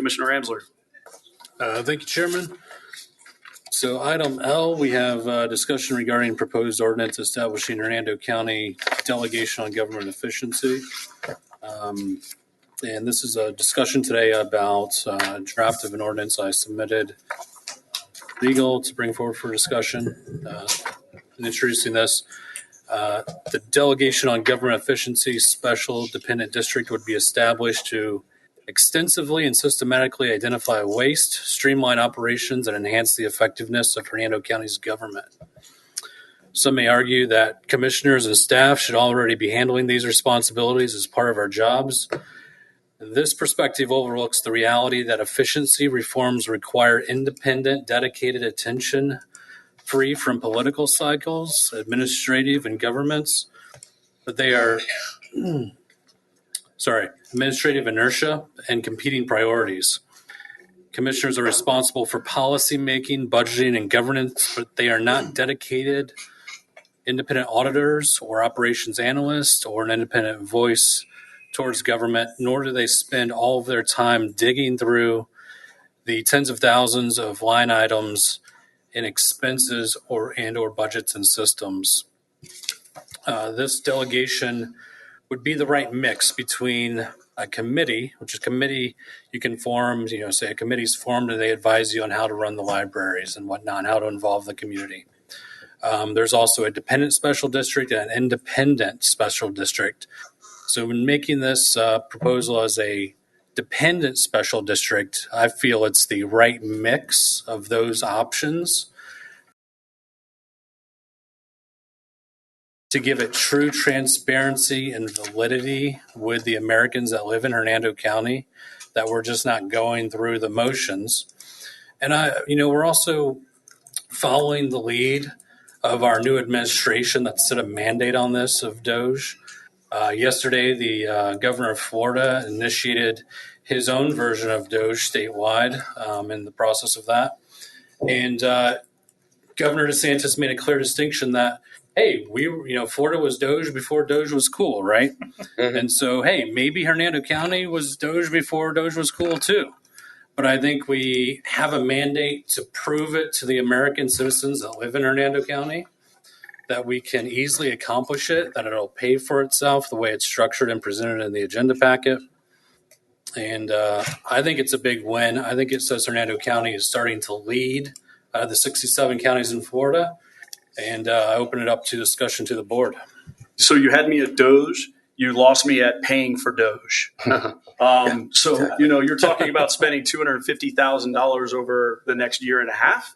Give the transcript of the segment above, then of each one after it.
Commissioner Amsler. Thank you, Chairman. So item L, we have discussion regarding proposed ordinance establishing Hernando County Delegation on Government Efficiency. And this is a discussion today about a draft of an ordinance I submitted legal to bring forward for discussion. In introducing this, the Delegation on Government Efficiency Special Dependent District would be established to extensively and systematically identify waste, streamline operations, and enhance the effectiveness of Hernando County's government. Some may argue that commissioners and staff should already be handling these responsibilities as part of our jobs. This perspective overlooks the reality that efficiency reforms require independent, dedicated attention, free from political cycles, administrative and governments, but they are administrative inertia and competing priorities. Commissioners are responsible for policy making, budgeting, and governance, but they are not dedicated independent auditors or operations analysts or an independent voice towards government, nor do they spend all of their time digging through the tens of thousands of line items in expenses or budgets and systems. This delegation would be the right mix between a committee, which is committee you can form, say a committee's formed and they advise you on how to run the libraries and whatnot, and how to involve the community. There's also a dependent special district and an independent special district. So when making this proposal as a dependent special district, I feel it's the right mix of those options to give it true transparency and validity with the Americans that live in Hernando County, that we're just not going through the motions. And we're also following the lead of our new administration that set a mandate on this of DOGE. Yesterday, the governor of Florida initiated his own version of DOGE statewide in the process of that. And Governor DeSantis made a clear distinction that, hey, Florida was DOGE before DOGE was cool, right? Mm-hmm. And so, hey, maybe Hernando County was DOGE before DOGE was cool too. But I think we have a mandate to prove it to the American citizens that live in Hernando County, that we can easily accomplish it, that it'll pay for itself the way it's structured and presented in the agenda packet. And I think it's a big win. I think it says Hernando County is starting to lead out of the 67 counties in Florida. And I open it up to discussion to the board. So you had me at DOGE. You lost me at paying for DOGE. You're talking about spending $250,000 over the next year and a half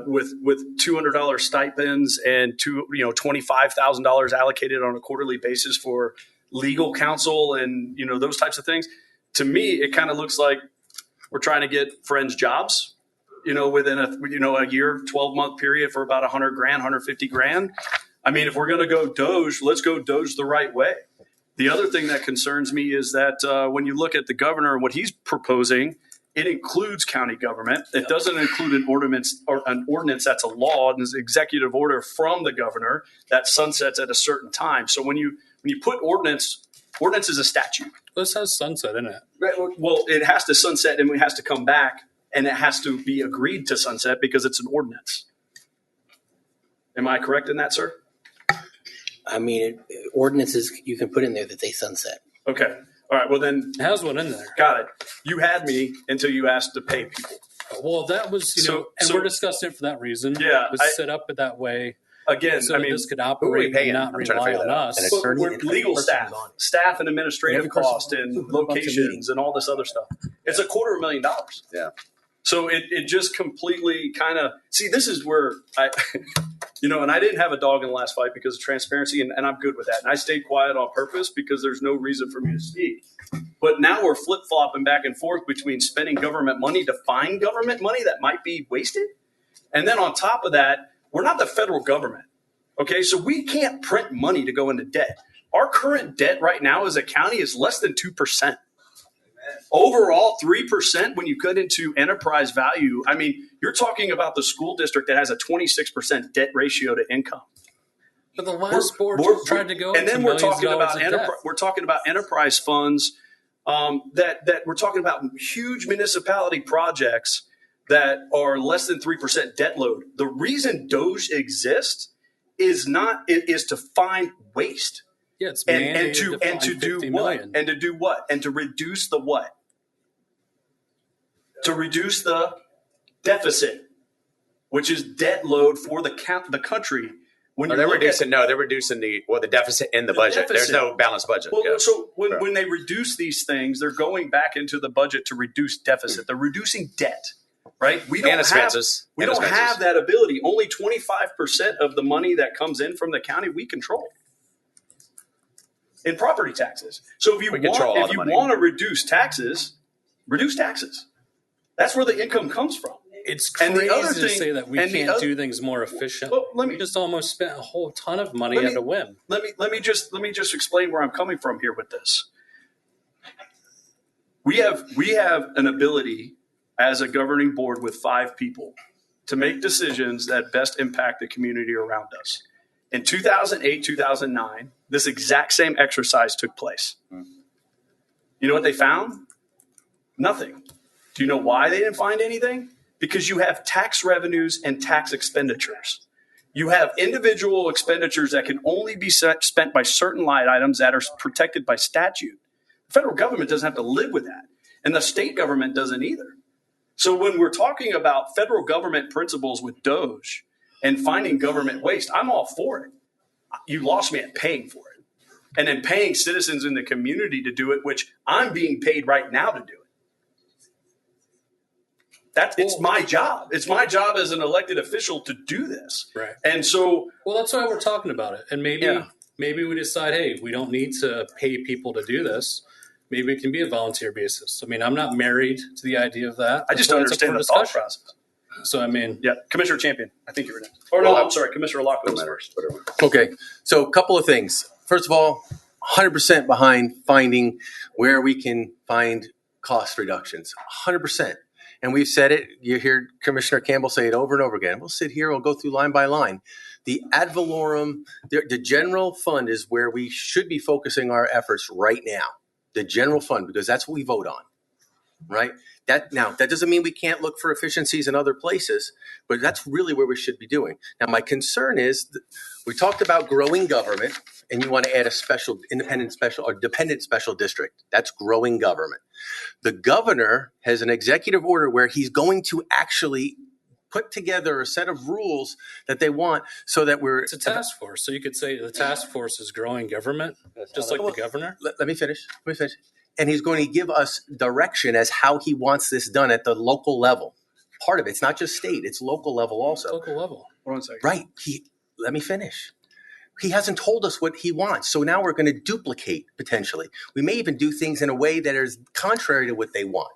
with $200 stipends and $25,000 allocated on a quarterly basis for legal counsel and those types of things. To me, it kind of looks like we're trying to get friends jobs. Within a year, 12-month period for about $100,000, $150,000. I mean, if we're going to go DOGE, let's go DOGE the right way. The other thing that concerns me is that when you look at the governor and what he's proposing, it includes county government. It doesn't include an ordinance that's a law and is an executive order from the governor that sunsets at a certain time. So when you put ordinance is a statute. This has sunset in it. Right. Well, it has to sunset and it has to come back. And it has to be agreed to sunset because it's an ordinance. Am I correct in that, sir? I mean, ordinances, you can put in there that they sunset. Okay. All right. Well, then. It has one in there. Got it. You had me until you asked to pay people. Well, that was, we're discussing it for that reason. Yeah. It was set up that way. Again, so this could operate and not rely on us. We're legal staff and administrative cost and locations and all this other stuff. It's $250,000. Yeah. So it just completely kind of this is where and I didn't have a dog in the last fight because of transparency, and I'm good with that. And I stayed quiet on purpose because there's no reason for me to speak. But now we're flip flopping back and forth between spending government money to find government money that might be wasted, and then on top of that, we're not the federal government. Okay, so we can't print money to go into debt. Our current debt right now as a county is less than 2%. Overall, 3% when you cut into enterprise value. I mean, you're talking about the school district that has a 26% debt ratio to income. But the last board tried to go. And then we're talking about enterprise funds that we're talking about huge municipality projects that are less than 3% debt load. The reason DOGE exists is to find waste Yeah, it's and mandated and to find do 50 what million. and to do what and to reduce the what? To reduce the deficit, which is debt load for the country. When they're reducing the deficit in the budget. deficit. There's no balanced budget. Well, Yeah. so when they reduce these things, they're going back into the budget to reduce deficit. They're reducing debt, right? We don't have that ability. Only 25% of the money that comes in from the county we control in property taxes. So if you want to reduce taxes, reduce taxes. That's where the income comes from. It's crazy to say that we can't do things more efficient. Well, we just almost spent a whole ton of money at a whim. Let me just explain where I'm coming from here with this. We have an ability as a governing board with 5 people to make decisions that best impact the community around us. In 2008, 2009, this exact same exercise took place. You know what they found? Nothing. Do you know why they didn't find anything? Because you have tax revenues and tax expenditures. You have individual expenditures that can only be spent by certain line items that are protected by statute. The federal government doesn't have to live with that, and the state government doesn't either. So when we're talking about federal government principles with DOGE and finding government waste, I'm all for it. You lost me at paying for it, and then paying citizens in the community to do it, which I'm being paid right now to do it. It's my job. It's my job as an elected official to do this. Right. And so, well, that's why we're talking about it. And maybe we decide, hey, we don't need to pay people to do this. Maybe it can be a volunteer basis. I mean, I'm not married to the idea of that. I just don't understand the thought process. So, I mean, yeah, Commissioner Champion, I think you were next. Or no, I'm sorry, Commissioner Lockwood was first. Okay, so a couple of things. First of all, 100% behind finding where we can find cost reductions. 100%. And we've said it. You hear Commissioner Campbell say it over and over again. We'll sit here. We'll go through line by line. The ad valorem, the general fund is where we should be focusing our efforts right now. The general fund, because that's what we vote on, right? That doesn't mean we can't look for efficiencies in other places, but that's really where we should be doing. Now, my concern is we talked about growing government, and you want to add a special independent special or dependent special district. That's growing government. The governor has an executive order where he's going to actually put together a set of rules that they want so that it's a task force. So you could say the task force is growing government, just like the governor. Let me finish. And he's going to give us direction as how he wants this done at the local level. Part of it's not just state, it's local level also. Local level. Hold on a second. Right. Let me finish. He hasn't told us what he wants. So now we're going to duplicate potentially. We may even do things in a way that is contrary to what they want.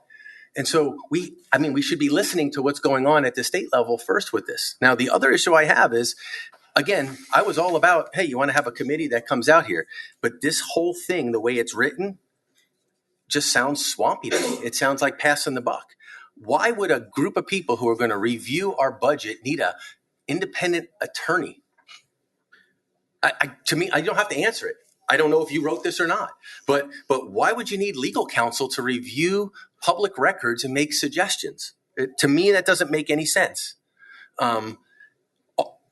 And so we should be listening to what's going on at the state level first with this. Now, the other issue I have is, again, I was all about, hey, you want to have a committee that comes out here. But this whole thing, the way it's written, just sounds swampy to me. It sounds like passing the buck. Why would a group of people who are going to review our budget need an independent attorney? To me, I don't have to answer it. I don't know if you wrote this or not, but why would you need legal counsel to review public records and make suggestions? To me, that doesn't make any sense.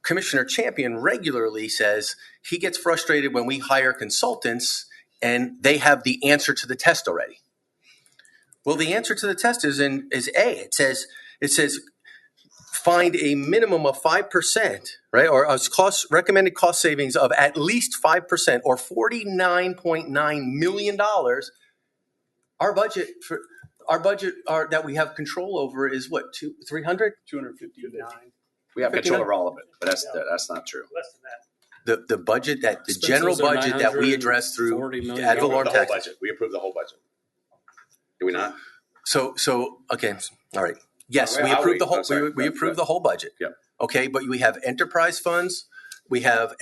Commissioner Champion regularly says he gets frustrated when we hire consultants and they have the answer to the test already. Well, the answer to the test is A. It says find a minimum of 5%, right? Or recommended cost savings of at least 5% or $49.9 million. Our budget that we have control over is what, 300? 259. We have control over all of it, but that's not true. Less than that. The budget the general budget that we address through ad valorem taxes. We approve the whole budget. Do we not? So okay, all right. Yes, we approved the whole. We approved the whole budget. Yeah. Okay, but we have enterprise funds. We have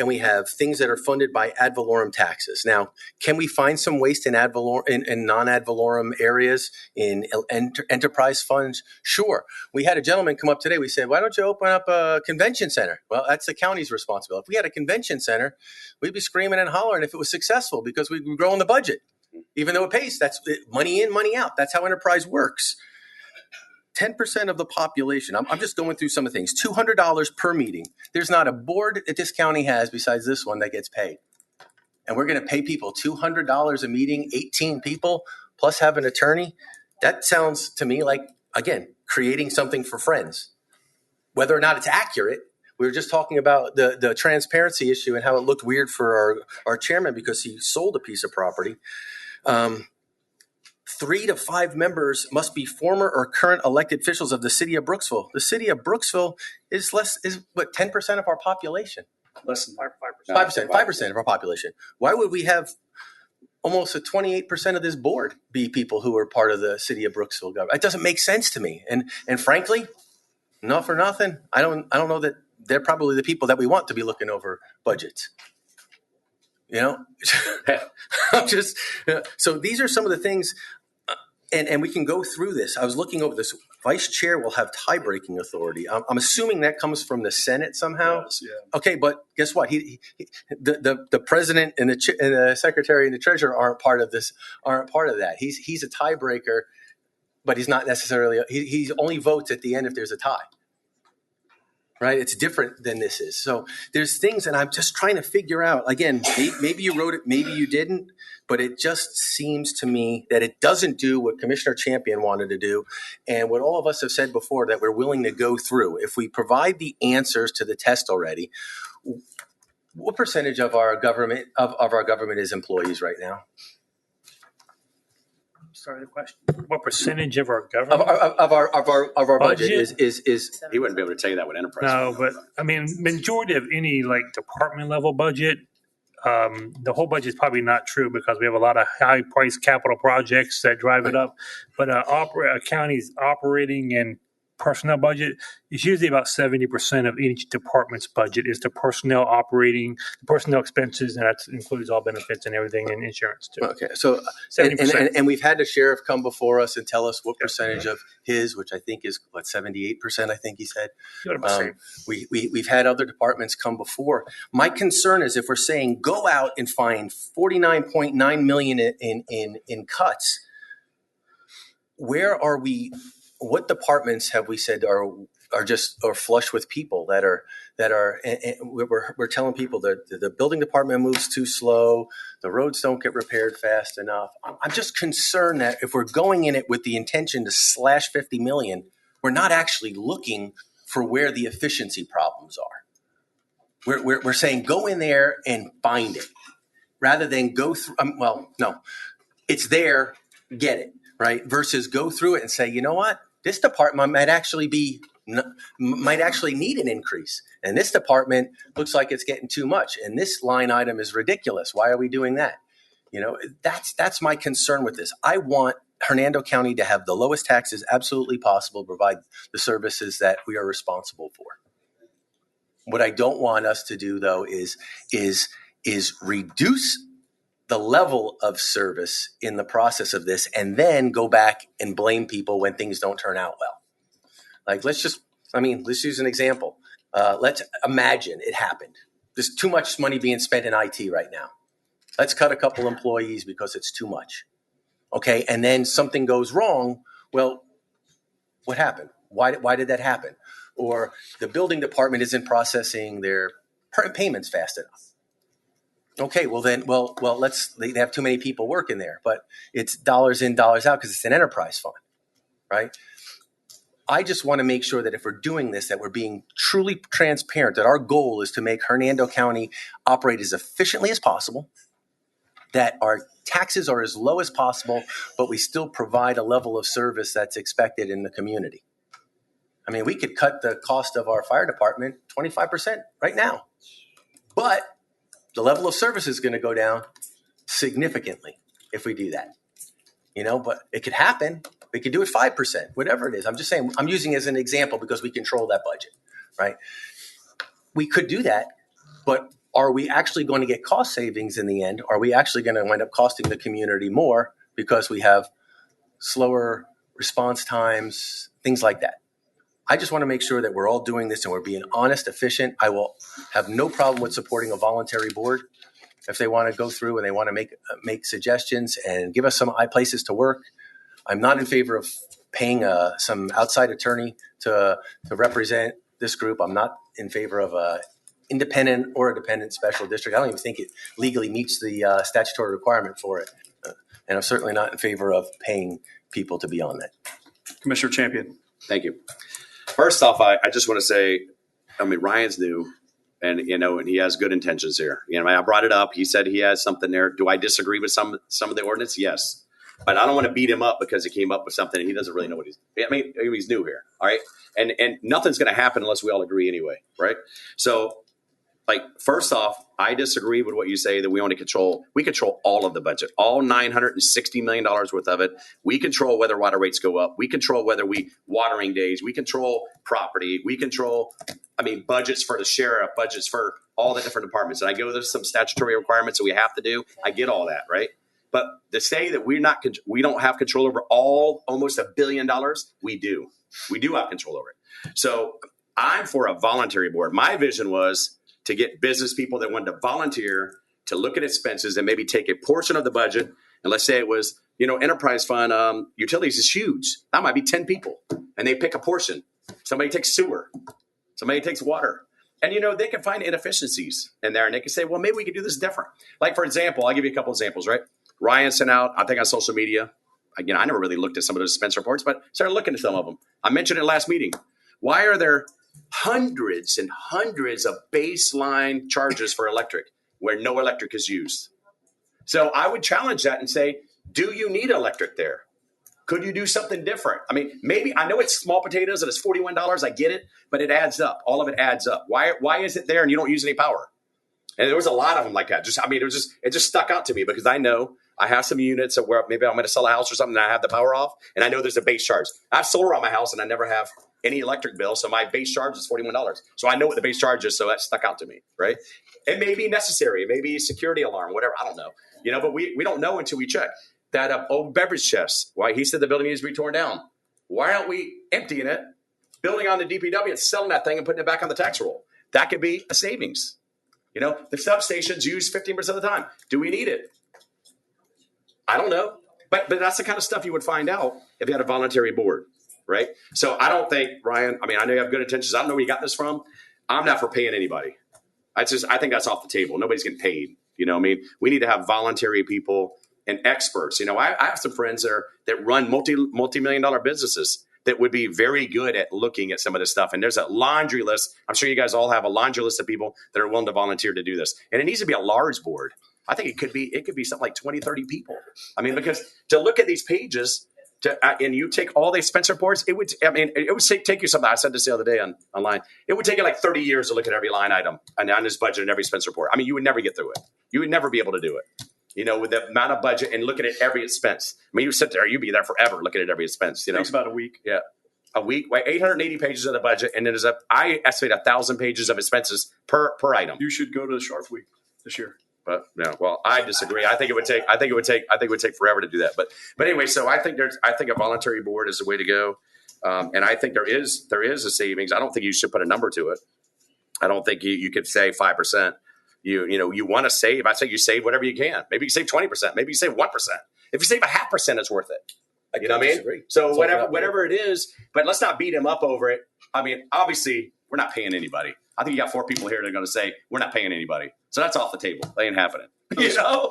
things that are funded by ad valorem taxes. Now, can we find some waste in ad valorem in non-ad valorem areas in enterprise funds? Sure. We had a gentleman come up today. We said, "Why don't you open up a convention center?" Well, that's the county's responsibility. If we had a convention center, we'd be screaming and hollering if it was successful because we'd be growing the budget. even though it pays. That's money in, money out. That's how enterprise works. 10% of the population. I'm just going through some of the things. $200 per meeting. There's not a board that this county has besides this one that gets paid. And we're going to pay people $200 a meeting, 18 people, plus have an attorney. That sounds to me like, again, creating something for friends. Whether or not it's accurate, we were just talking about the transparency issue and how it looked weird for our chairman because he sold a piece of property. 3 to 5 members must be former or current elected officials of the city of Brooksville. The city of Brooksville is 10% of our population. Less than 5%. 5% of our population. Why would we have almost 28% of this board be people who are part of the city of Brooksville government? It doesn't make sense to me. And frankly, not for nothing, I don't know that they're probably the people that we want to be looking over budgets. I'm just so these are some of the things, and we can go through this. I was looking over this. Vice chair will have tie-breaking authority. I'm assuming that comes from the Senate somehow. Yes, yeah. Okay, but guess what? The president and the secretary and the treasurer aren't part of this. Aren't part of that. He's a tiebreaker, but he's not necessarily. He only votes at the end if there's a tie. Right? It's different than this is. So there's things that I'm just trying to figure out. Again, maybe you wrote it, maybe you didn't, but it just seems to me that it doesn't do what Commissioner Champion wanted to do and what all of us have said before that we're willing to go through. If we provide the answers to the test already, what percentage of our government is employees right now? Sorry, the question. What percentage of our government? Of our budget is He wouldn't be able to tell you that with enterprise. No, but I mean, majority of any like department level budget, the whole budget is probably not true because we have a lot of high price capital projects that drive it up. But a county's operating and personnel budget is usually about 70% of each department's budget is the personnel operating, the personnel expenses, and that includes all benefits and everything and insurance too. okay. So 70%. and we've had the sheriff come before us and tell us what percentage of his, which I think is 78%. I think he said. We've had other departments come before. My concern is if we're saying go out and find $49.9 million in cuts, where are we? What departments have we said are flush with people that are we're telling people that the building department moves too slow, the roads don't get repaired fast enough. I'm just concerned that if we're going in it with the intention to slash 50 million, we're not actually looking for where the efficiency problems are. We're saying go in there and find it rather than go through. No, it's there, get it right versus go through it and say, you know what? This department might actually need an increase. And this department looks like it's getting too much. And this line item is ridiculous. Why are we doing that? That's my concern with this. I want Hernando County to have the lowest taxes absolutely possible, provide the services that we are responsible for. What I don't want us to do though is reduce the level of service in the process of this and then go back and blame people when things don't turn out well. Like, let's use an example. Let's imagine it happened. There's too much money being spent in IT right now. Let's cut a couple employees because it's too much. Okay. And then something goes wrong. Well, what happened? Why did that happen? Or the building department isn't processing their payments fast enough. Okay, they have too many people working there, but it's dollars in, dollars out because it's an enterprise fund, right? I just want to make sure that if we're doing this, that we're being truly transparent, that our goal is to make Hernando County operate as efficiently as possible, that our taxes are as low as possible, but we still provide a level of service that's expected in the community. I mean, we could cut the cost of our fire department 25% right now, but the level of service is going to go down significantly if we do that, but it could happen. We could do it 5%, whatever it is. I'm just saying, I'm using it as an example because we control that budget, right? We could do that, but are we actually going to get cost savings in the end? Are we actually going to wind up costing the community more because we have slower response times, things like that? I just want to make sure that we're all doing this and we're being honest, efficient. I will have no problem with supporting a voluntary board, if they want to go through and they want to make suggestions and give us some places to work. I'm not in favor of paying some outside attorney to represent this group. I'm not in favor of a independent or a dependent special district. I don't even think it legally meets the statutory requirement for it. And I'm certainly not in favor of paying people to be on that. Commissioner Champion. Thank you. First off, I just want to say, I mean, Ryan's new, and and he has good intentions here. I brought it up. He said he has something there. Do I disagree with some of the ordinance? Yes, but I don't want to beat him up because he came up with something and he doesn't really know what he's. I mean, he's new here, all right, and nothing's going to happen unless we all agree anyway, right? So, like, first off, I disagree with what you say that we control all of the budget, all $960 million worth of it. We control whether water rates go up. We control whether watering days. We control property. We control, budgets for the sheriff, budgets for all the different departments. And I go, there's some statutory requirements that we have to do. I get all that, right? But to say that we don't have control over almost $1 billion, we do. We do have control over it. So I'm for a voluntary board. My vision was to get business people that wanted to volunteer to look at expenses and maybe take a portion of the budget. And let's say it was, enterprise fund, utilities is huge. That might be 10 people. And they pick a portion. Somebody takes sewer. Somebody takes water. And, they can find inefficiencies in there. And they can say, well, maybe we could do this different. Like, for example, I'll give you a couple examples, right? Ryan sent out, I think on social media. Again, I never really looked at some of those expense reports, but started looking at some of them. I mentioned it last meeting. Why are there hundreds and hundreds of baseline charges for electric where no electric is used? So I would challenge that and say, do you need electric there? Could you do something different? Maybe I know it's small potatoes and it's $41. I get it, but it adds up. All of it adds up. Why is it there and you don't use any power? And there was a lot of them like that. It just stuck out to me because I know I have some units where maybe I'm going to sell a house or something and I have the power off, and I know there's a base charge. I have solar on my house and I never have any electric bill, so my base charge is $41. So I know what the base charge is, so that stuck out to me, right? It may be necessary, it may be a security alarm, whatever, I don't know. But we don't know until we check. That old beverage chest, why he said the building needs to be torn down. Why aren't we emptying it, building on the DPW and selling that thing and putting it back on the tax roll? That could be a savings. The substations use 15% of the time. Do we need it? I don't know. But that's the kind of stuff you would find out if you had a voluntary board, right? So I don't think, Ryan, I know you have good intentions. I don't know where you got this from. I'm not for paying anybody. I think that's off the table. Nobody's getting paid. We need to have voluntary people and experts. I have some friends that run multi-million dollar businesses that would be very good at looking at some of this stuff. And there's a laundry list. I'm sure you guys all have a laundry list of people that are willing to volunteer to do this. And it needs to be a large board. I think it could be something like 20, 30 people. Because to look at these pages and you take all the expense reports, it would take you something. I said this the other day online. It would take you like 30 years to look at every line item on this budget and every expense report. You would never get through it. You would never be able to do it. With the amount of budget and looking at every expense. You sit there, you'd be there forever looking at every expense. Takes about a week. Yeah. A week, 880 pages of the budget. And then I estimate 1,000 pages of expenses per item. You should go to Sharp Week this year. But no, well, I disagree. I think it would take forever to do that. But anyway, so I think a voluntary board is the way to go. And I think there is a savings. I don't think you should put a number to it. I don't think you could say 5%. You want to save. I say you save whatever you can. Maybe you save 20%. Maybe you save 1%. If you save 0.5%, it's worth it. You know what I mean? So whatever it is, but let's not beat him up over it. Obviously, we're not paying anybody. I think you got 4 people here that are going to say we're not paying anybody. So that's off the table. That ain't happening. So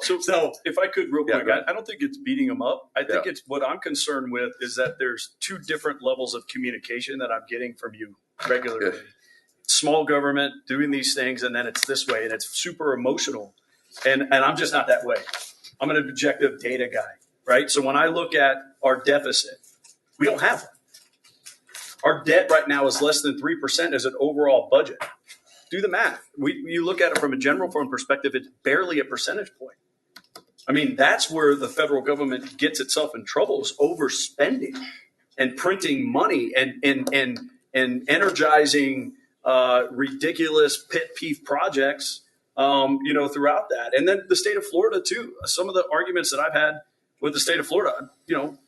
if I could real quick, Yeah, I don't think it's beating them up. I think it's what I'm concerned with is that there's 2 different levels of communication that I'm getting from you regularly. Yeah. Small government doing these things, and then it's this way, and it's super emotional. And I'm just not that way. I'm an objective data guy, right? So when I look at our deficit, we don't have one. Our debt right now is less than 3% as an overall budget. Do the math. You look at it from a general fund perspective, it's barely a percentage point. That's where the federal government gets itself in trouble, is overspending and printing money and energizing ridiculous pet peeve projects, throughout that. And then the state of Florida too. Some of the arguments that I've had with the state of Florida,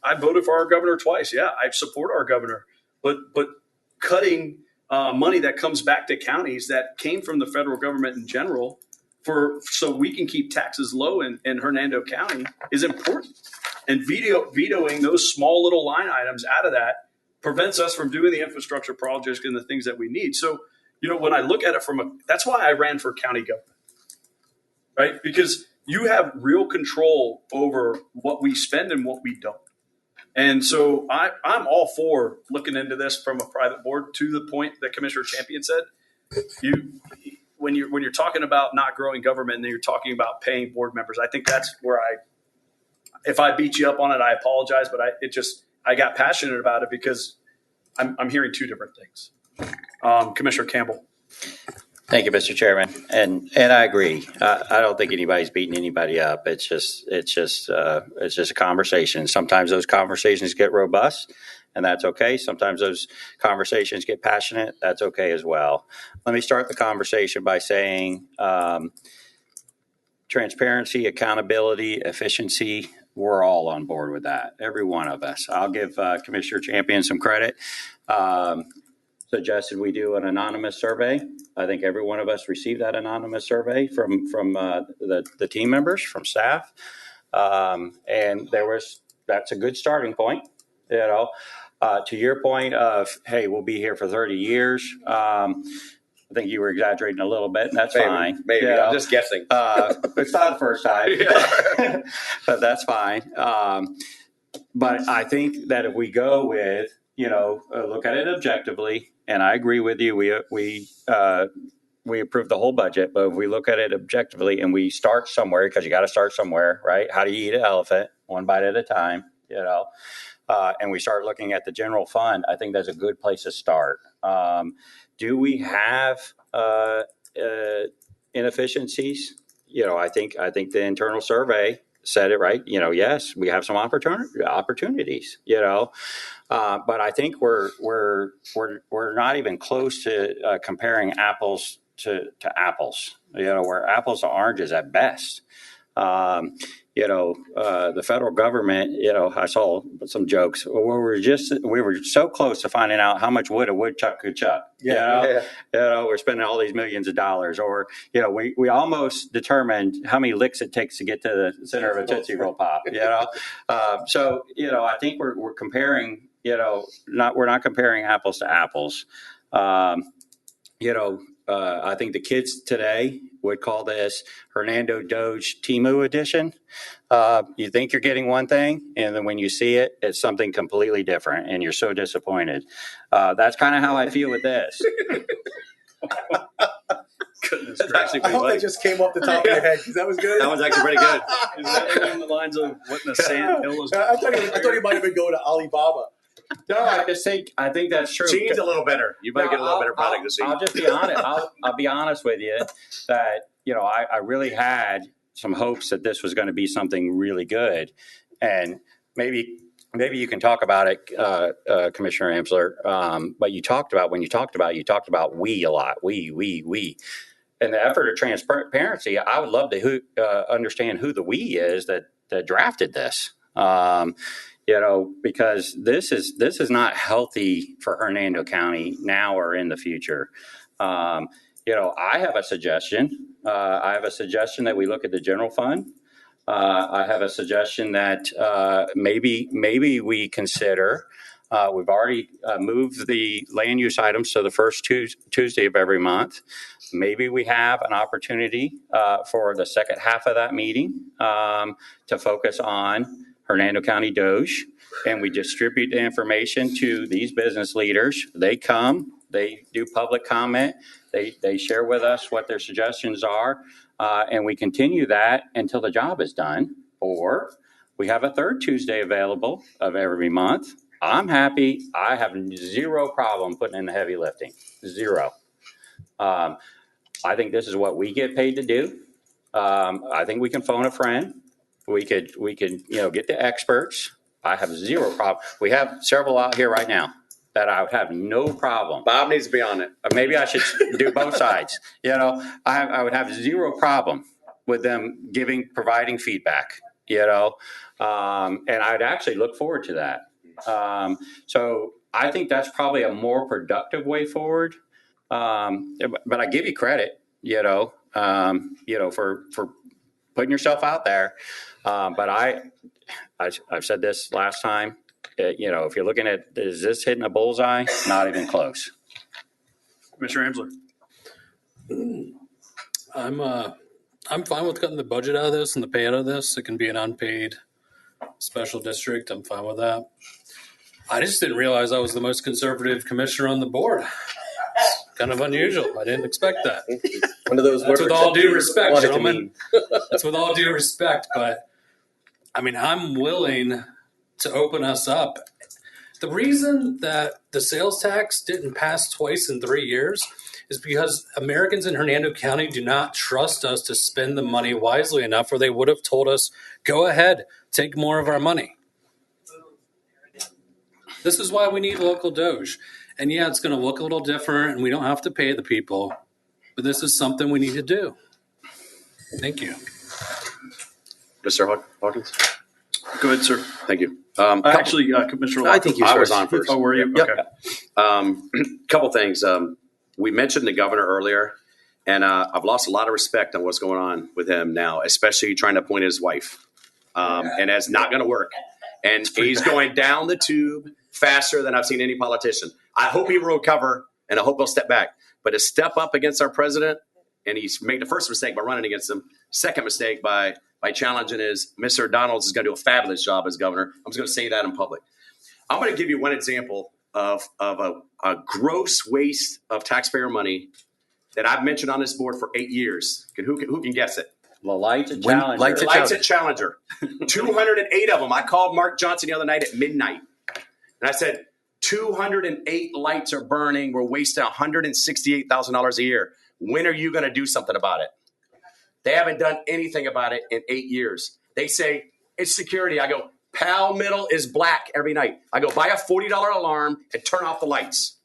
I voted for our governor twice. Yeah, I support our governor, but cutting money that comes back to counties that came from the federal government in general so we can keep taxes low in Hernando County is important. And vetoing those small little line items out of that prevents us from doing the infrastructure projects and the things that we need. So, when I look at it that's why I ran for county government, right? Because you have real control over what we spend and what we don't. And so I'm all for looking into this from a private board, to the point that Commissioner Champion said. When you're talking about not growing government, and then you're talking about paying board members, I think that's where if I beat you up on it, I apologize, but I got passionate about it because I'm hearing two different things. Commissioner Campbell. Thank you, Mr. Chairman, and I agree. I don't think anybody's beating anybody up. It's just a conversation. Sometimes those conversations get robust, and that's okay. Sometimes those conversations get passionate. That's okay as well. Let me start the conversation by saying transparency, accountability, efficiency. We're all on board with that. Every one of us. I'll give Commissioner Champion some credit. Suggested we do an anonymous survey. I think every one of us received that anonymous survey from the team members, from staff, and that's a good starting point. To your point of, hey, we'll be here for 30 years. I think you were exaggerating a little bit, and that's fine. Maybe. I'm just guessing. It's not the first time, but that's fine. But I think that if we go with, look at it objectively, and I agree with you, we approve the whole budget, but if we look at it objectively and we start somewhere, because you got to start somewhere, right? How do you eat an elephant? One bite at a time, and we start looking at the general fund. I think that's a good place to start. Do we have inefficiencies? I think the internal survey said it right. Yes, we have some opportunities. But I think we're not even close to comparing apples to apples. We're apples to oranges at best. The federal government, I saw some jokes where we were so close to finding out how much wood a woodchuck could chuck. We're spending all these millions of dollars, or, we almost determined how many licks it takes to get to the center of a Tootsie Roll Pop, So, I think we're comparing, we're not comparing apples to apples. I think the kids today would call this Hernando DOGE Timu edition. You think you're getting one thing, and then when you see it, it's something completely different, and you're so disappointed. That's kind of how I feel with this. Goodness I hope that just came off the top of your head, because that was good. That was actually pretty good. Is that along the lines of what in the sand hill is? I thought he might have been going to Alibaba. No, I think that's true. Gene's a little better. You might get a little better product this I'll just be honest. I'll be honest with you that, I really had some hopes that this was going to be something really good. And maybe you can talk about it, Commissioner Amsler. But you talked about we a lot. We. And the effort of transparency, I would love to understand who the we is that drafted this. Because this is not healthy for Hernando County now or in the future. I have a suggestion. I have a suggestion that we look at the general fund. I have a suggestion that maybe we consider. We've already moved the land use items to the first Tuesday of every month. Maybe we have an opportunity for the second half of that meeting to focus on Hernando County DOGE, and we distribute the information to these business leaders. They come, they do public comment, they share with us what their suggestions are, and we continue that until the job is done. Or we have a third Tuesday available of every month. I'm happy. I have zero problem putting in the heavy lifting. Zero. I think this is what we get paid to do. I think we can phone a friend. We could, get the experts. I have zero problem. We have several out here right now that I would have no problem. Bob needs to be on it. Maybe I should do both sides. I would have zero problem with them providing feedback, and I'd actually look forward to that. So I think that's probably a more productive way forward. But I give you credit, for putting yourself out there. But I've said this last time, if you're looking at, is this hitting a bullseye? Not even close. Commissioner Amsler. I'm fine with cutting the budget out of this and the pay out of this. It can be an unpaid special district. I'm fine with that. I just didn't realize I was the most conservative commissioner on the board. It's kind of unusual. I didn't expect that. One of those That's with words all that due you respect, wanted to gentlemen. mean. That's with all due respect, but I mean, I'm willing to open us up. The reason that the sales tax didn't pass twice in 3 years is because Americans in Hernando County do not trust us to spend the money wisely enough, or they would have told us, go ahead, take more of our money. This is why we need local Doge. And yeah, it's going to look a little different, and we don't have to pay the people, but this is something we need to do. Thank you. Mr. Hawkins? Go ahead, sir. Thank you. Actually, Commissioner I think you I was first. on first. Oh, were you? Yep. Okay. Couple things. We mentioned the governor earlier, and I've lost a lot of respect on what's going on with him now, especially trying to appoint his wife. And that's not going to work. And he's going down the tube faster than I've seen any politician. I hope he will recover, and I hope he'll step back. But to step up against our president, and he's made the first mistake by running against him, second mistake by challenging Mr. Donalds is going to do a fabulous job as governor. I'm just going to say that in public. I'm going to give you one example of a gross waste of taxpayer money that I've mentioned on this board for 8 years. Who can guess it? The lights at When- Challenger. lights at Lights at Challenger. 208 of them. I called Mark Johnson the other night at midnight. And I said, 208 lights are burning. We're wasting $168,000 a year. When are you going to do something about it? They haven't done anything about it in 8 years. They say, it's security. I go, Pal Middle is black every night. I go, buy a $40 alarm and turn off the lights,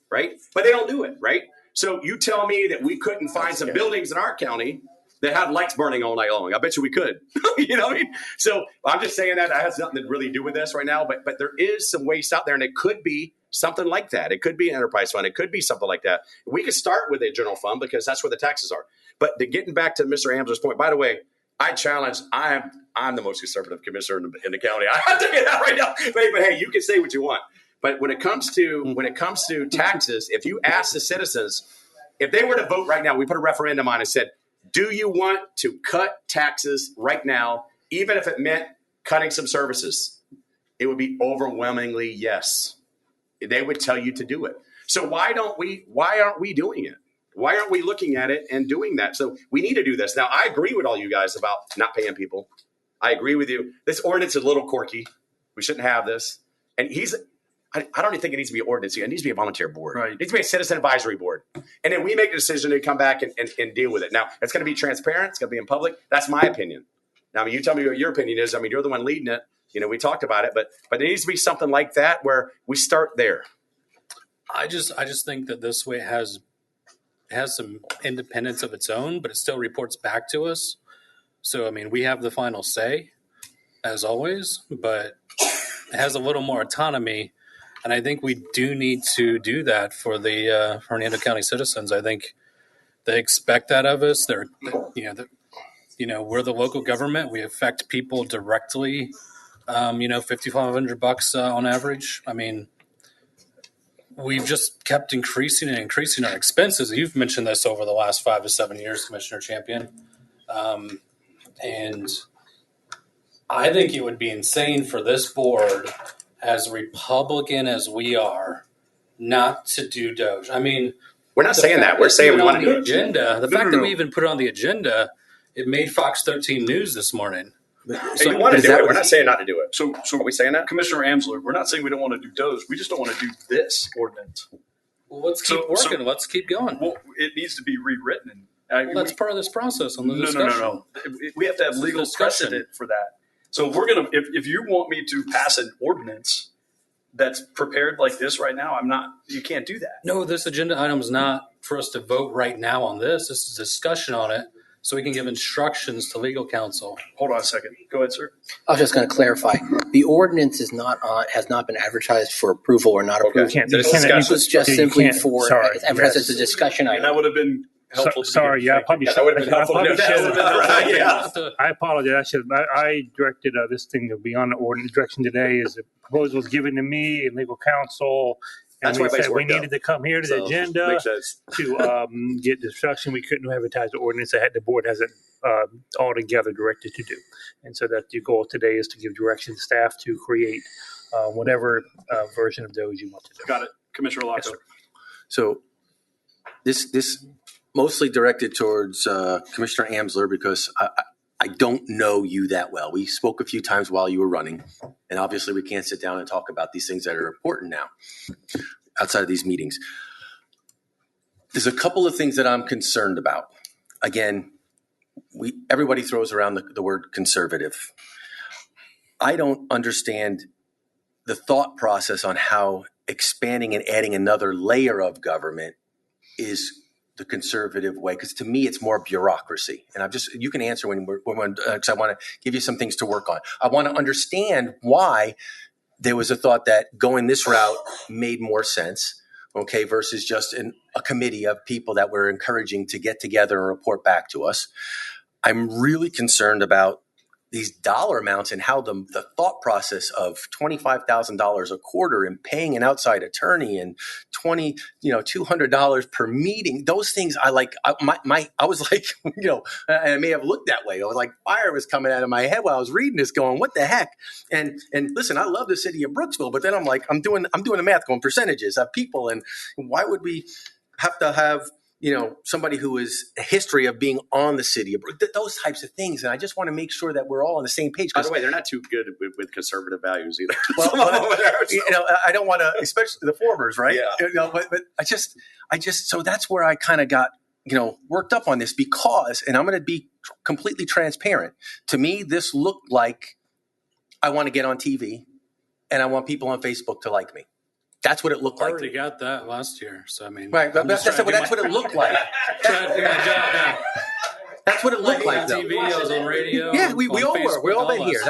right? But they don't do it, right? So you tell me that we couldn't find some buildings in our county that had lights burning all night long. I bet you we could. You know what I mean? So I'm just saying that has nothing to really do with this right now, but there is some waste out there, and it could be something like that. It could be an enterprise fund. It could be something like that. We could start with a general fund because that's where the taxes are. But getting back to Mr. Amsler's point, by the way, I'm the most conservative commissioner in the county. I'm taking that right now. But hey, you can say what you want. But when it comes to taxes, if you ask the citizens, if they were to vote right now, we put a referendum on and said, do you want to cut taxes right now, even if it meant cutting some services? It would be overwhelmingly yes. They would tell you to do it. So why aren't we doing it? Why aren't we looking at it and doing that? So we need to do this. Now, I agree with all you guys about not paying people. I agree with you. This ordinance is a little quirky. We shouldn't have this. And I don't even think it needs to be an ordinance. It needs to be a volunteer board. Right. It needs to be a citizen advisory board. And then we make a decision to come back and deal with it. Now, it's going to be transparent. It's going to be in public. That's my opinion. Now, I mean, you tell me what your opinion is. I mean, you're the one leading it. You know, we talked about it, but there needs to be something like that where we start there. I just think that this way has some independence of its own, but it still reports back to us. So, I mean, we have the final say, as always, but it has a little more autonomy. And I think we do need to do that for the Hernando County citizens. I think they expect that of us. We're the local government. We affect people directly. $5,500 on average. I mean, we've just kept increasing our expenses. You've mentioned this over the last 5 to 7 years, Commissioner Champion. And I think it would be insane for this board, as Republican as we are, not to do Doge. I mean, We're not saying that. We're saying we want to do it. The fact that we even put it on the agenda, it made Fox 13 News this morning. So you want to do it. We're not saying not to do it. So Are we saying that? Commissioner Amsler, we're not saying we don't want to do Doge. We just don't want to do this ordinance. Well, let's keep working. Let's keep going. Well, it needs to be rewritten. That's part of this process on the discussion. No. We have to have legal precedent for that. So we're going to, if you want me to pass an ordinance that's prepared like this right now, you can't do that. No, this agenda item is not for us to vote right now on this. This is discussion on it, so we can give instructions to legal counsel. Hold on a second. Go ahead, sir. I was just going to clarify. The ordinance has not been advertised for approval or not approved. So this This was just you simply can't- for sorry. it's advertised as a discussion And item. that would have been helpful. to Sorry, begin yeah, I with. probably Yeah, should. that would have been I helpful. probably That should would have have. been helpful. Yeah. I apologize. I directed this thing to be on the ordinance direction today. Is the proposal was given to me and legal counsel, and That's we why everybody's said we worked up. needed to come here to the So, agenda makes sense. to get instruction. We couldn't advertise the ordinance. The board hasn't altogether directed to do, and so that the goal today is to give direction to staff to create whatever version of those you want to do. Got it, Commissioner Locko. Yes, sir. So this mostly directed towards Commissioner Amsler because I don't know you that well. We spoke a few times while you were running, and obviously we can't sit down and talk about these things that are important now outside of these meetings. There's a couple of things that I'm concerned about. Again, everybody throws around the word conservative. I don't understand the thought process on how expanding and adding another layer of government is the conservative way, because to me it's more bureaucracy. And you can answer because I want to give you some things to work on. I want to understand why there was a thought that going this route made more sense, okay, versus just a committee of people that we're encouraging to get together and report back to us. I'm really concerned about these dollar amounts and how the thought process of $25,000 a quarter and paying an outside attorney and $200 per meeting. Those things I like. I was like, and I may have looked that way. I was like, fire was coming out of my head while I was reading this, going, what the heck? And listen, I love the city of Brooksville, but then I'm like, I'm doing the math, going percentages of people, and why would we have to have somebody who is a history of being on the city, those types of things. And I just want to make sure that we're all on the same page. By the way, they're not too good with conservative values either. Well, I don't want to, especially the formers, right? Yeah. But I just, so that's where I kind of got, worked up on this because, and I'm going to be completely transparent. To me, this looked like I want to get on TV and I want people on Facebook to like me. That's what it looked like. Already got that last year. So, I mean. Right, but that's what it looked like. Trying to do my job now. That's what it looked like, on though. TV, I was on radio. Yeah, we all Facebook, were. We all been here.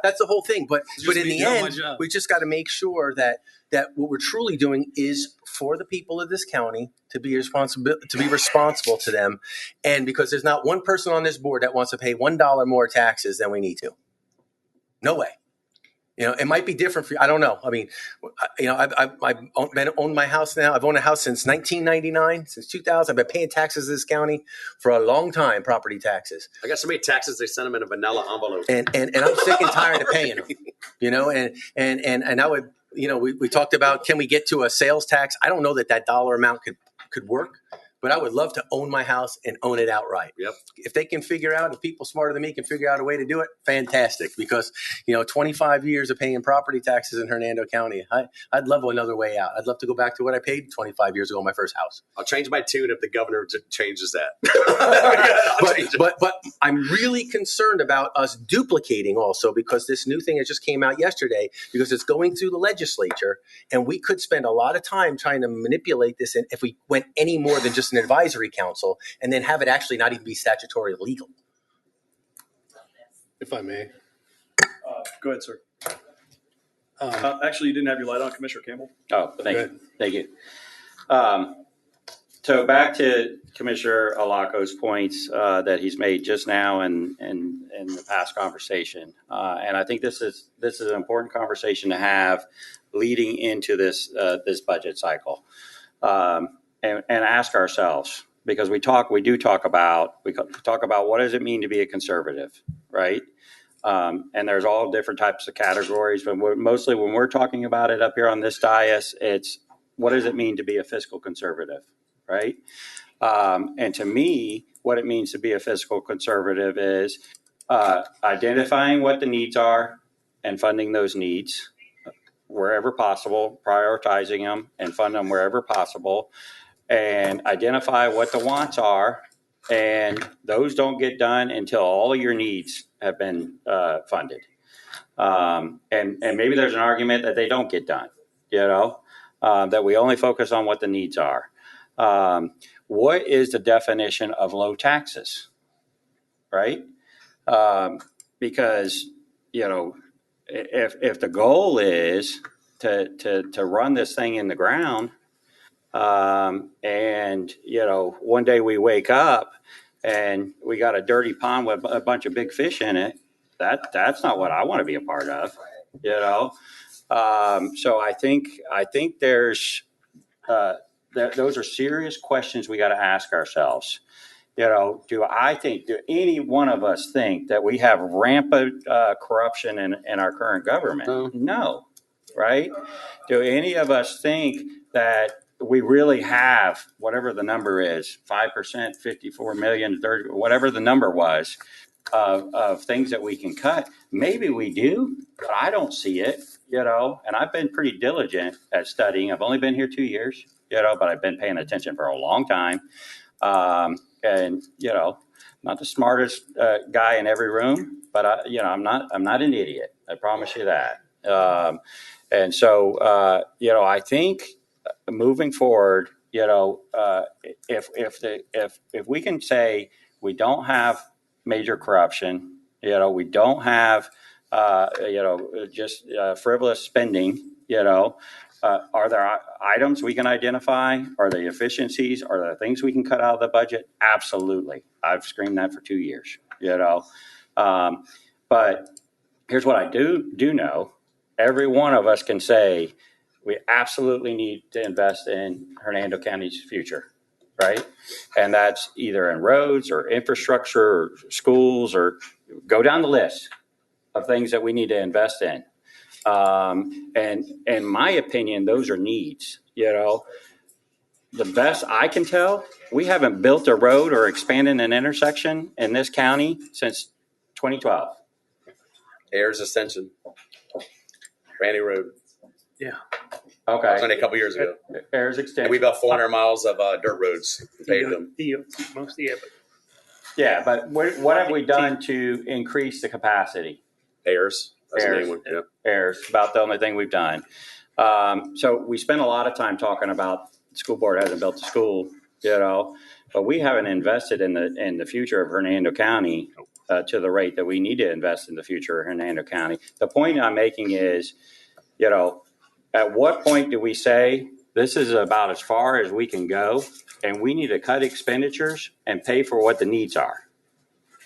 That's the whole thing. But Just in me the doing my end, job. we just got to make sure that what we're truly doing is for the people of this county to be responsible to them, and because there's not one person on this board that wants to pay $1 more taxes than we need to. No way. It might be different for you. I don't know. I mean, I've owned my house now. I've owned a house since 1999, since 2000. I've been paying taxes in this county for a long time, property taxes. I got so many taxes, they send them in a vanilla envelope. And I'm sick and tired of paying them, and I would, we talked about, can we get to a sales tax? I don't know that dollar amount could work, but I would love to own my house and own it outright. Yep. If they can figure out, if people smarter than me can figure out a way to do it, fantastic. Because, 25 years of paying property taxes in Hernando County, I'd love another way out. I'd love to go back to what I paid 25 years ago on my first house. I'll change my tune if the governor changes that. But I'm really concerned about us duplicating also, because this new thing that just came out yesterday, because it's going through the legislature, and we could spend a lot of time trying to manipulate this. And if we went any more than just an advisory council, and then have it actually not even be statutory legal. If I may. Go ahead, sir. Actually, you didn't have your light on, Commissioner Campbell. Oh, thank you. So back to Commissioner Alaco's points that he's made just now and in the past conversation, and I think this is an important conversation to have leading into this budget cycle, and ask ourselves, because we do talk about what does it mean to be a conservative, right? And there's all different types of categories, but mostly when we're talking about it up here on this dais, it's what does it mean to be a fiscal conservative, right? And to me, what it means to be a fiscal conservative is identifying what the needs are and funding those needs wherever possible, prioritizing them and fund them wherever possible, and identify what the wants are. And those don't get done until all your needs have been funded. And maybe there's an argument that they don't get done, that we only focus on what the needs are. What is the definition of low taxes, right? Because, if the goal is to run this thing in the ground, And, one day we wake up and we got a dirty pond with a bunch of big fish in it. That's not what I want to be a part of, So I think there's, those are serious questions we got to ask ourselves. Do any one of us think that we have rampant corruption in our current government? No. Right? Do any of us think that we really have whatever the number is, 5%, 54 million, 30, whatever the number was of things that we can cut? Maybe we do, but I don't see it, and I've been pretty diligent at studying. I've only been here 2 years, but I've been paying attention for a long time. And not the smartest guy in every room, but I'm not an idiot. I promise you that. And so I think moving forward, if we can say we don't have major corruption, we don't have just frivolous spending, are there items we can identify? Are there efficiencies? Are there things we can cut out of the budget? Absolutely. I've screamed that for 2 years, But here's what I do know. Every one of us can say we absolutely need to invest in Hernando County's future, right? And that's either in roads or infrastructure or schools, or go down the list of things that we need to invest in. And in my opinion, those are needs. The best I can tell, we haven't built a road or expanded an intersection in this county since 2012. Ayers Ascension, Randy Road. Yeah. Okay. It was only a couple years ago. Ayers Extension. And we built 400 miles of dirt roads and paved them. Mostly, yeah. Yeah, but what have we done to increase the capacity? Ayers. That's the main one. Yeah. Ayers, about the only thing we've done. So we spent a lot of time talking about the school board hasn't built a school, but we haven't invested in the future of Hernando County to the rate that we need to invest in the future of Hernando County. The point I'm making is, at what point do we say this is about as far as we can go and we need to cut expenditures and pay for what the needs are,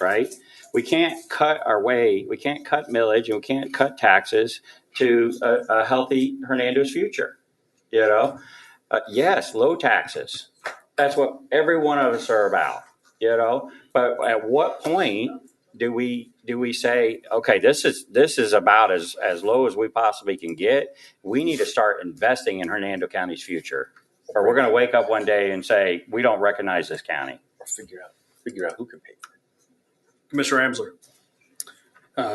right? We can't cut we can't cut millage, and we can't cut taxes to a healthy Hernando's future, Yes, low taxes. That's what every one of us are about, But at what point do we say, okay, this is about as low as we possibly can get? We need to start investing in Hernando County's future, or we're going to wake up one day and say we don't recognize this county. Or figure out who can pay for it. Commissioner Amsler.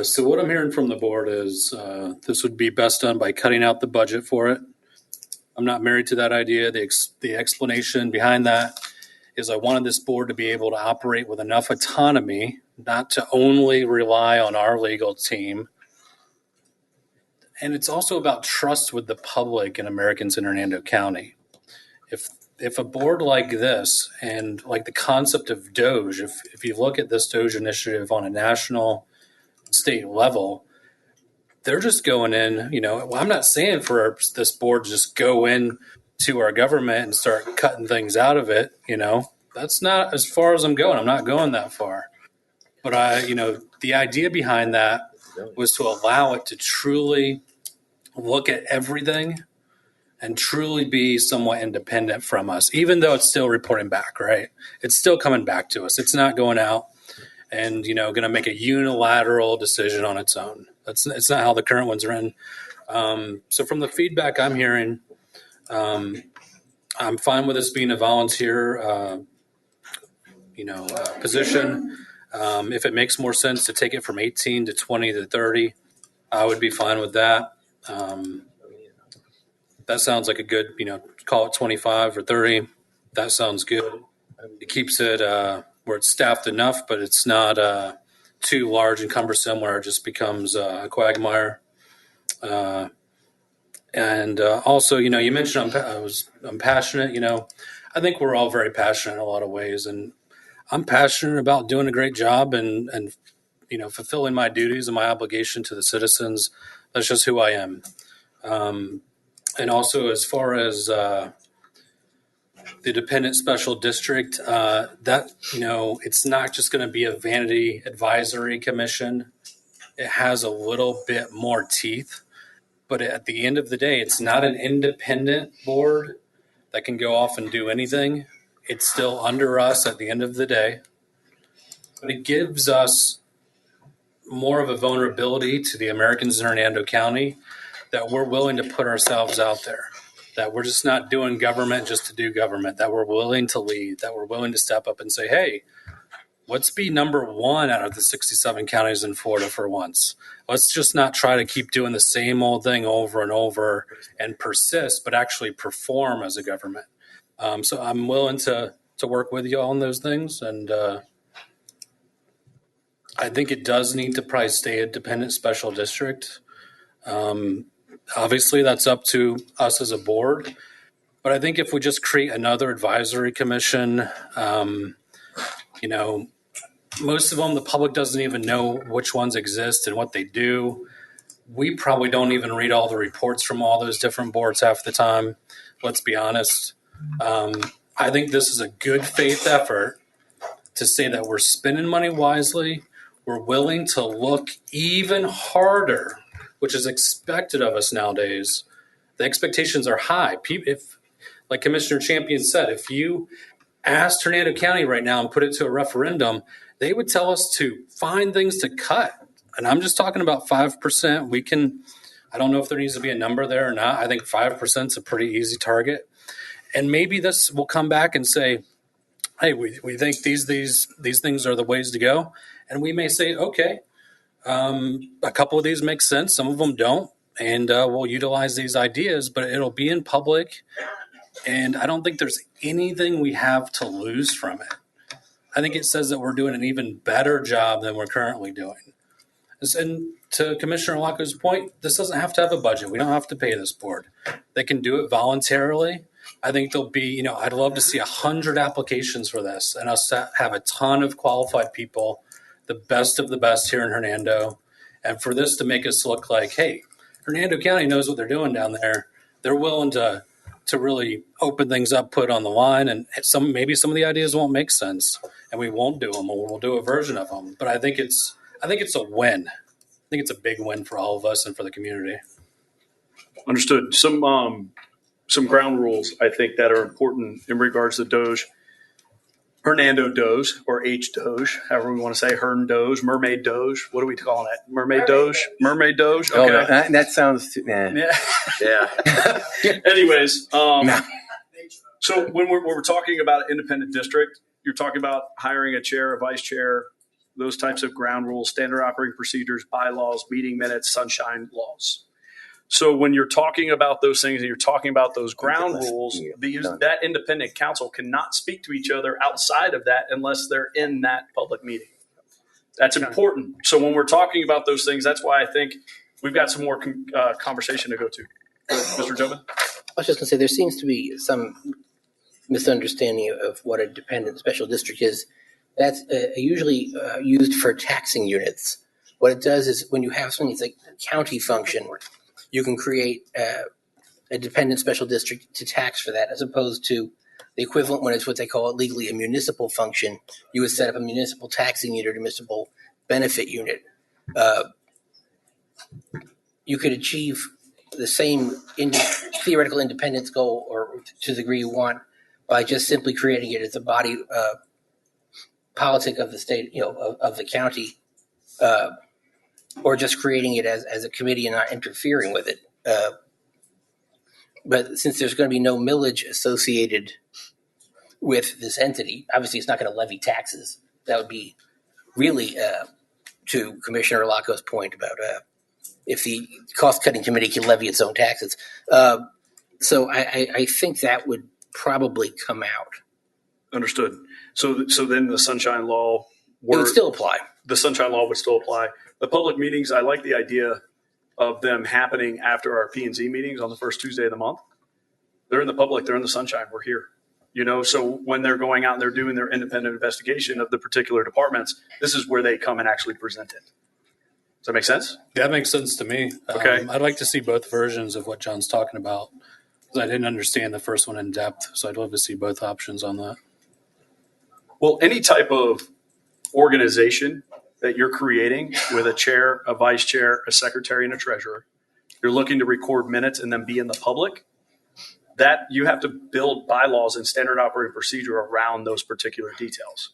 So what I'm hearing from the board is this would be best done by cutting out the budget for it. I'm not married to that idea. The explanation behind that is I wanted this board to be able to operate with enough autonomy, not to only rely on our legal team. And it's also about trust with the public and Americans in Hernando County. If a board like this, and like the concept of DOGE, if you look at this DOGE initiative on a national state level, they're just going in, I'm not saying for this board to just go in to our government and start cutting things out of it, that's not as far as I'm going. I'm not going that far. But the idea behind that was to allow it to truly look at everything and truly be somewhat independent from us, even though it's still reporting back, right? It's still coming back to us. It's not going out and, going to make a unilateral decision on its own. It's not how the current one's run. So from the feedback I'm hearing, I'm fine with this being a volunteer, position. If it makes more sense to take it from 18 to 20 to 30, I would be fine with that. That sounds like a good, call it 25 or 30. That sounds good. It keeps it where it's staffed enough, but it's not too large and cumbersome where it just becomes a quagmire. And also, you mentioned I'm passionate. I think we're all very passionate in a lot of ways, and I'm passionate about doing a great job and fulfilling my duties and my obligation to the citizens. That's just who I am. And also, as far as the dependent special district, that, it's not just going to be a vanity advisory commission. It has a little bit more teeth, but at the end of the day, it's not an independent board that can go off and do anything. It's still under us at the end of the day, but it gives us more of a vulnerability to the Americans in Hernando County that we're willing to put ourselves out there, that we're just not doing government just to do government, that we're willing to lead, that we're willing to step up and say, hey, let's be number one out of the 67 counties in Florida for once. Let's just not try to keep doing the same old thing over and over and persist, but actually perform as a government. So I'm willing to work with you on those things. And I think it does need to probably stay a dependent special district. Obviously, that's up to us as a board. But I think if we just create another advisory commission, most of them, the public doesn't even know which ones exist and what they do. We probably don't even read all the reports from all those different boards half the time. Let's be honest. I think this is a good faith effort to say that we're spending money wisely. We're willing to look even harder, which is expected of us nowadays. The expectations are high. If, like Commissioner Champion said, if you asked Hernando County right now and put it to a referendum, they would tell us to find things to cut. And I'm just talking about 5%. I don't know if there needs to be a number there or not. I think 5% is a pretty easy target. And maybe this will come back and say, hey, we think these things are the ways to go. And we may say, okay, a couple of these make sense. Some of them don't. And we'll utilize these ideas, but it'll be in public. And I don't think there's anything we have to lose from it. I think it says that we're doing an even better job than we're currently doing. And to Commissioner Laco's point, this doesn't have to have a budget. We don't have to pay this board. They can do it voluntarily. I think there'll be, I'd love to see 100 applications for this and us have a ton of qualified people, the best of the best here in Hernando. And for this to make us look like, hey, Hernando County knows what they're doing down there. They're willing to really open things up, put on the line, and maybe some of the ideas won't make sense, and we won't do them, or we'll do a version of them. But I think it's a win. I think it's a big win for all of us and for the community. Understood. Some ground rules I think that are important in regards to DOGE. Hernando DOGE or H-DOGE, however we want to say, Hern DOGE, Mermaid DOGE. What are we calling it? Mermaid DOGE? Mermaid DOGE? Okay. Oh, no, that sounds too, nah. Yeah. Anyways, so when we're talking about independent district, you're talking about hiring a chair, a vice chair, those types of ground rules, standard operating procedures, bylaws, meeting minutes, sunshine laws. So when you're talking about those things and you're talking about those ground rules, that independent council cannot speak to each other outside of that unless they're in that public meeting. That's important. So when we're talking about those things, that's why I think we've got some more conversation to go to. Mr. Jobin? I was just going to say there seems to be some misunderstanding of what a dependent special district is. That's usually used for taxing units. What it does is when you have something that's like a county function, you can create a dependent special district to tax for that, as opposed to the equivalent when it's what they call legally a municipal function. You would set up a municipal taxing unit or municipal benefit unit. You could achieve the same theoretical independence goal, or to the degree you want, by just simply creating it as a body politic of the state, of the county, or just creating it as a committee and not interfering with it. But since there's going to be no millage associated with this entity, obviously it's not going to levy taxes. That would be really, to Commissioner Laco's point about if the cost-cutting committee can levy its own taxes. So I think that would probably come out. Understood. So then the sunshine law It would still apply. The sunshine law would still apply. The public meetings, I like the idea of them happening after our P&Z meetings on the first Tuesday of the month. They're in the public. They're in the sunshine. We're here. So when they're going out and they're doing their independent investigation of the particular departments, this is where they come and actually present it. Does that make sense? That makes sense to me. Okay. I'd like to see both versions of what John's talking about. 'Cause I didn't understand the first one in depth, so I'd love to see both options on that. Well, any type of organization that you're creating with a chair, a vice chair, a secretary, and a treasurer, you're looking to record minutes and then be in the public, that you have to build bylaws and standard operating procedure around those particular details,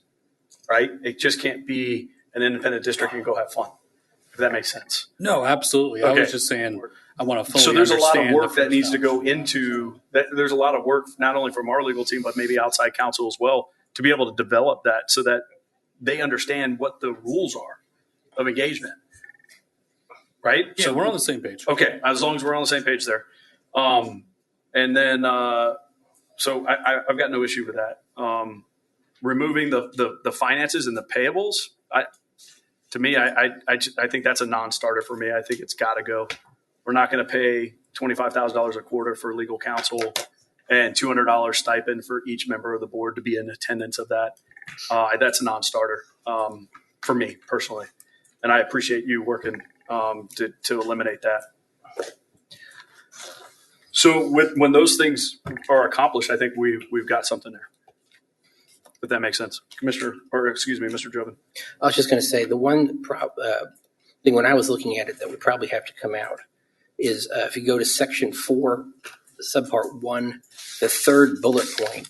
right? It just can't be an independent district and go have fun, if that makes sense. No, absolutely. I Okay. was just saying I want to fully So there's a lot of understand work the that first needs to option. go into that. There's a lot of work, not only from our legal team, but maybe outside counsel as well, to be able to develop that so that they understand what the rules are of engagement. Right? Yeah, we're on the same page. Okay, as long as we're on the same page there. And then, so I've got no issue with that. Removing the finances and the payables, to me, I think that's a non-starter for me. I think it's got to go. We're not going to pay $25,000 a quarter for legal counsel and $200 stipend for each member of the board to be in attendance of that. That's a non-starter for me personally, and I appreciate you working to eliminate that. So when those things are accomplished, I think we've got something there. If that makes sense, Mr. Joven. I was just going to say the one thing when I was looking at it that would probably have to come out is if you go to section 4, subpart 1, the third bullet point,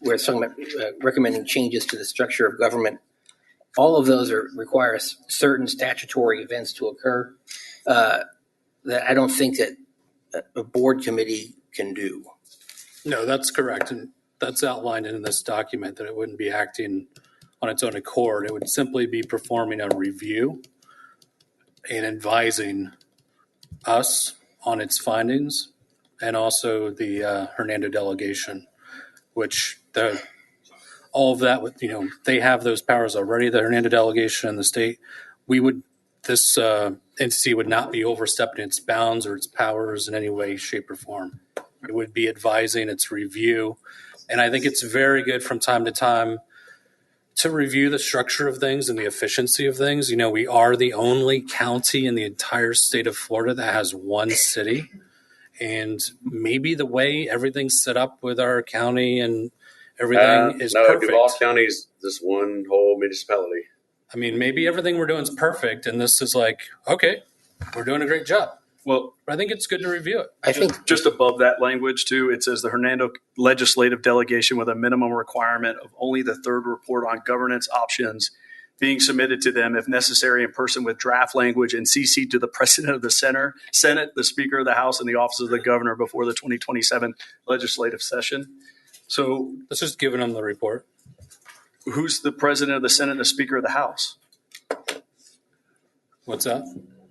where it's talking about recommending changes to the structure of government. All of those require certain statutory events to occur that I don't think that a board committee can do. No, that's correct. And that's outlined in this document that it wouldn't be acting on its own accord. It would simply be performing a review and advising us on its findings and also the Hernando delegation, which all of that, they have those powers already, the Hernando delegation and the state. This entity would not be overstepping its bounds or its powers in any way, shape, or form. It would be advising its review. And I think it's very good from time to time to review the structure of things and the efficiency of things. We are the only county in the entire state of Florida that has one city. And maybe the way everything's set up with our county and everything is perfect. Duval County is this one whole municipality. I mean, maybe everything we're doing is perfect, and this is like, okay, we're doing a great job. Well, But I think it's good to review it. I think just above that language too, it says the Hernando legislative delegation with a minimum requirement of only the third report on governance options being submitted to them if necessary in person with draft language and CC'd to the president of the Senate, the speaker of the House, and the office of the governor before the 2027 legislative session. So Let's just give them the report. who's the president of the Senate and the speaker of the House? What's that?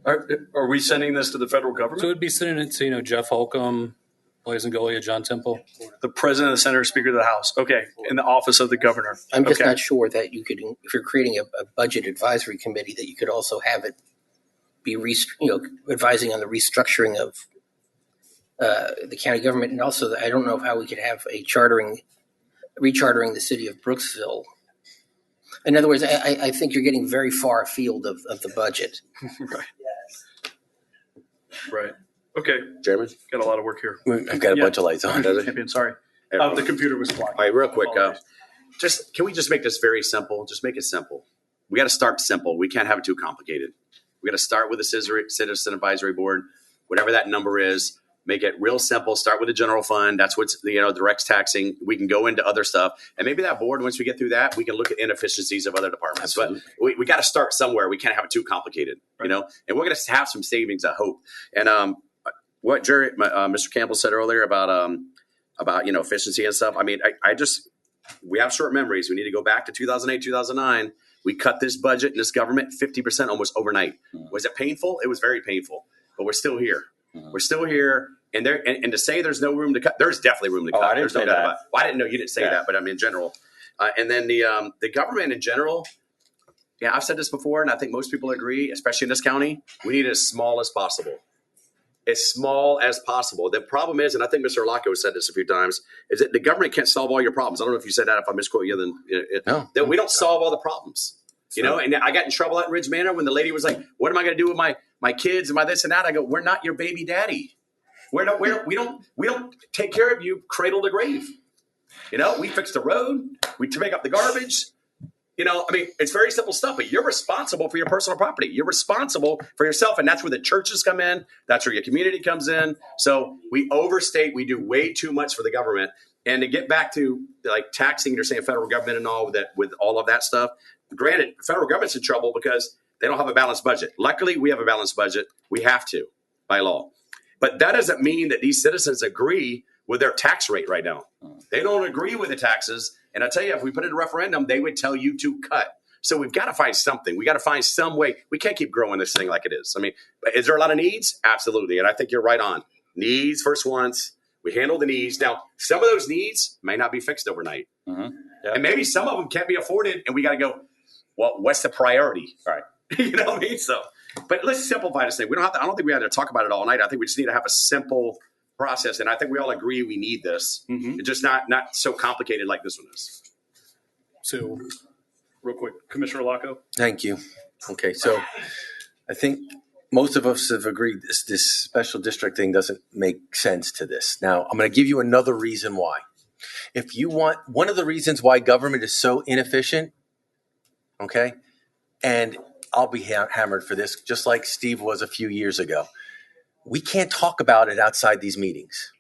Are we sending this to the federal So it government? would be sending it to, Jeff Holcomb, Blazing Golia, John Temple. The president of the Senate or speaker of the House. Okay. In the office of the governor. I'm just Okay. not sure that you could, if you're creating a budget advisory committee, that you could also have it be, advising on the restructuring of the county government. And also, I don't know how we could have a rechartering the city of Brooksville. In other words, I think you're getting very far afield of the budget. Right. Okay. Chairman, Got a lot of work here. I've got a bunch of lights on. Champion, sorry. The computer was blocked. all right, real quick. Apologies. Can we just make this very simple? Just make it simple. We got to start simple. We can't have it too complicated. We got to start with the Citizen Advisory Board, whatever that number is. Make it real simple. Start with the general fund. That's what's direct taxing. We can go into other stuff, and maybe that board. Once we get through that, we can look at inefficiencies of other departments. Absolutely. But we got to start somewhere. We can't have it too complicated, And we're going to have some savings, I hope. And what Mr. Campbell said earlier about efficiency and stuff. I mean, we have short memories. We need to go back to 2008, 2009. We cut this budget and this government 50% almost overnight. Was it painful? It was very painful, but we're still here. We're still here, and to say there's no room to cut, there's definitely room to cut. I didn't There's no say doubt that. about it. Well, I didn't know you didn't say that, but I mean in general. And then the government in general. Yeah, I've said this before, and I think most people agree, especially in this county. We need it as small as possible. As small as possible. The problem is, and I think Mr. Arlaco said this a few times, is that the government can't solve all your problems. I don't know if you said that. If I misquote you, then that we don't solve all the problems. And I got in trouble at Ridge Manor when the lady was like, "What am I going to do with my kids and my this and that?" I go, "We're not your baby daddy. We don't take care of you cradle to grave. We fix the road. We pick up the garbage. It's very simple stuff, but you're responsible for your personal property. You're responsible for yourself. And that's where the churches come in. That's where your community comes in. So we overstate. We do way too much for the government. And to get back to like taxing, you're saying federal government and all that with all of that stuff. Granted, the federal government's in trouble because they don't have a balanced budget. Luckily, we have a balanced budget. We have to by law. But that doesn't mean that these citizens agree with their tax rate right now. They don't agree with the taxes. And I tell you, if we put it in a referendum, they would tell you to cut. So we've got to find something. We got to find some way. We can't keep growing this thing like it is. But is there a lot of needs? Absolutely. And I think you're right on. Needs first wants. We handle the needs. Now, some of those needs may not be fixed overnight. Yeah. And maybe some of them can't be afforded. And we got to go, well, what's the priority? Right. You know what I mean? So, but let's simplify this thing. I don't think we have to talk about it all night. I think we just need to have a simple process. And I think we all agree we need this. It's just not so complicated like this one is. So real quick, Commissioner Laco. Thank you. Okay, so I think most of us have agreed this special district thing doesn't make sense to this. Now, I'm going to give you another reason why. If you want, one of the reasons why government is so inefficient, okay, and I'll be hammered for this, just like Steve was a few years ago. We can't talk about it outside these meetings.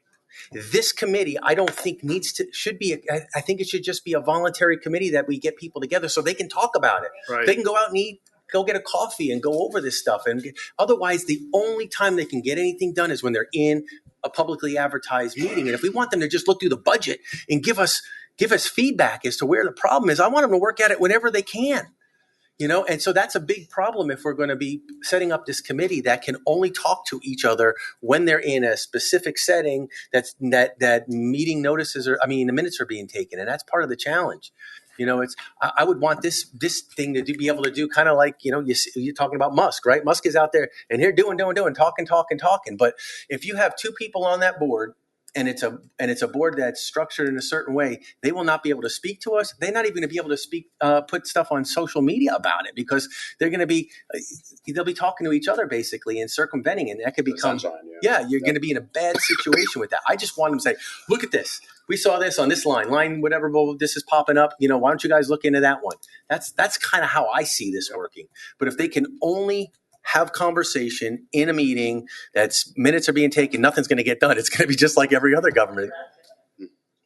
This committee, I don't think I think it should just be a voluntary committee that we get people together so they can talk about it. Right. They can go out and eat, go get a coffee and go over this stuff. And otherwise, the only time they can get anything done is when they're in a publicly advertised meeting. And if we want them to just look through the budget and give us feedback as to where the problem is, I want them to work at it whenever they can. And so that's a big problem if we're going to be setting up this committee that can only talk to each other when they're in a specific setting that meeting notices the minutes are being taken. And that's part of the challenge. I would want this thing to be able to do kind of like, you're talking about Musk, right? Musk is out there and here doing, talking. But if you have two people on that board, and it's a board that's structured in a certain way, they will not be able to speak to us. They're not even going to be able to speak, put stuff on social media about it because they'll be talking to each other basically and circumventing it. And that could become, you're going to be in a bad situation with that. I just want them to say, look at this. We saw this on this line, whatever, this is popping up. Why don't you guys look into that one? That's kind of how I see this working. But if they can only have conversation in a meeting that's minutes are being taken, nothing's going to get done. It's going to be just like every other government,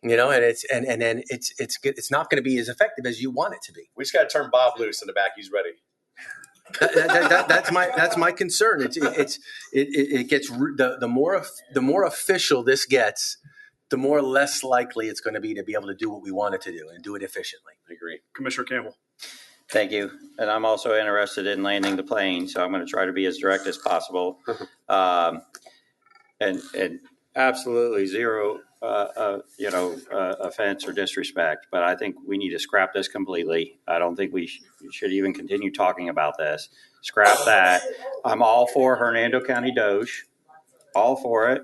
and it's not going to be as effective as you want it to be. We just got to turn Bob loose in the back. He's ready. That's my concern. It gets the more official this gets, the more less likely it's going to be able to do what we want it to do and do it efficiently. I agree. Commissioner Campbell. Thank you. And I'm also interested in landing the plane, so I'm going to try to be as direct as possible. And absolutely zero, offense or disrespect, but I think we need to scrap this completely. I don't think we should even continue talking about this. Scrap that. I'm all for Hernando County Doge, all for it.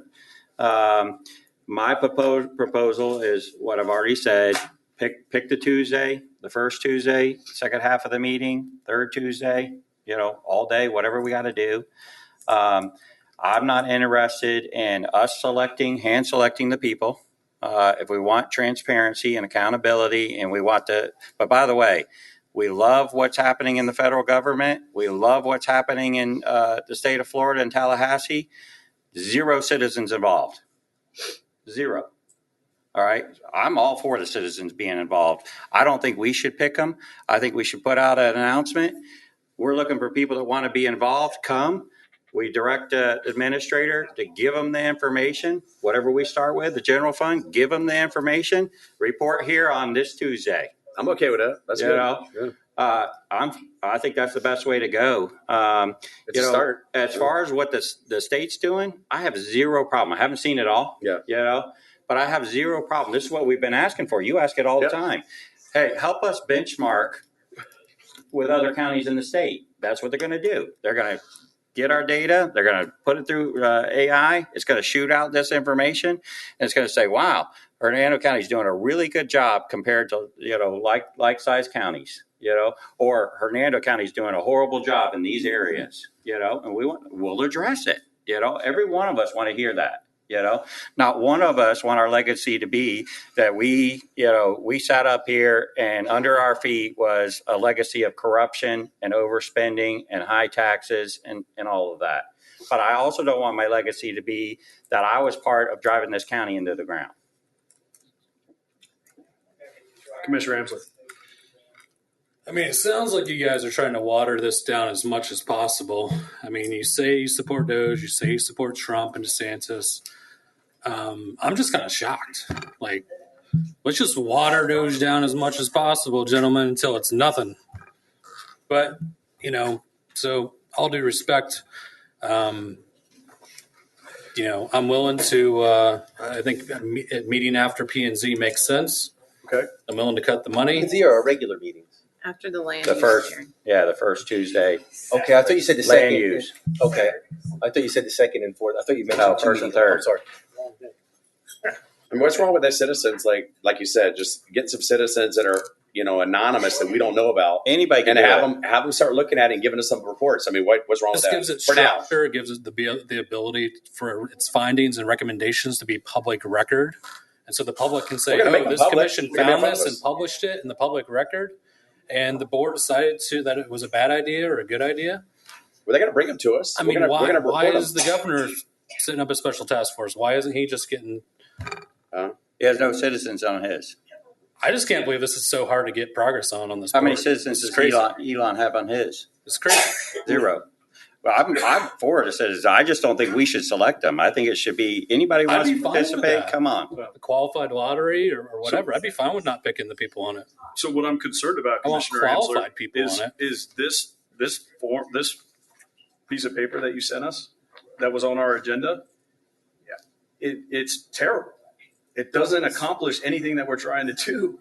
My proposal is what I've already said. Pick the Tuesday, the first Tuesday, second half of the meeting, third Tuesday, all day, whatever we got to do. I'm not interested in us hand selecting the people. If we want transparency and accountability and we want but by the way, we love what's happening in the federal government. We love what's happening in the state of Florida and Tallahassee. 0 citizens involved. 0. All right. I'm all for the citizens being involved. I don't think we should pick them. I think we should put out an announcement. We're looking for people that want to be involved. Come. We direct the administrator to give them the information, whatever we start with, the general fund, give them the information, report here on this Tuesday. I'm okay with that. That's good. I think that's the best way to go. It's a start. As far as what the state's doing, I have 0 problem. I haven't seen it all. Yeah. But I have 0 problem. This is what we've been asking for. You ask it all the time. Hey, help us benchmark with other counties in the state. That's what they're going to do. They're going to get our data. They're going to put it through AI. It's going to shoot out this information. And it's going to say, wow, Hernando County is doing a really good job compared to, like-sized counties, or Hernando County is doing a horrible job in these areas, and we'll address it. Every one of us want to hear that. You know, not one of us want our legacy to be that we sat up here and under our feet was a legacy of corruption and overspending and high taxes and all of that. But I also don't want my legacy to be that I was part of driving this county into the ground. Commissioner Amsley. I mean, it sounds like you guys are trying to water this down as much as possible. I mean, you say you support DOGE, you say you support Trump and DeSantis. I'm just kind of shocked. Like, let's just water DOGE down as much as possible, gentlemen, until it's nothing. But, so all due respect, I'm willing to, I think a meeting after P&Z makes sense. Okay. I'm willing to cut the money. P&Z are our regular meetings. After the land The use first, hearing. the first Tuesday. Okay, I thought you said the Land second. use. Okay, I thought you said the second and fourth. I thought you mentioned No, two first and meetings. third. I'm sorry. And what's wrong with the citizens? Like you said, just get some citizens that are, anonymous that we don't know about, Anybody can and do have them start looking at it and giving us some reports. I mean, what's wrong with This that? gives it For now. structure. It gives it the ability for its findings and recommendations to be public record. And so the public can say, We're gonna make them this public. commission We're gonna found make this fun of and us. published published it in the public record. And the board decided that it was a bad idea or a good idea. Well, they're going to bring them to us. I mean, we're gonna why report is them. the governor setting up a special task force? Why isn't he just getting... He has no citizens on his. I just can't believe this is so hard to get progress on this How many board. citizens It's does crazy. Elon have on his? It's crazy. 0. Well, I'm for the citizens. I just don't think we should select them. I think it should be anybody who I'd wants be to fine with participate. that. Come on. The qualified lottery or whatever. I'd be fine with not picking the people on it. So what I'm concerned about, I want Commissioner Amsler, qualified people is, on it. is this piece of paper that you sent us that was on our agenda? Yeah, it's terrible. It doesn't accomplish anything that we're trying to do,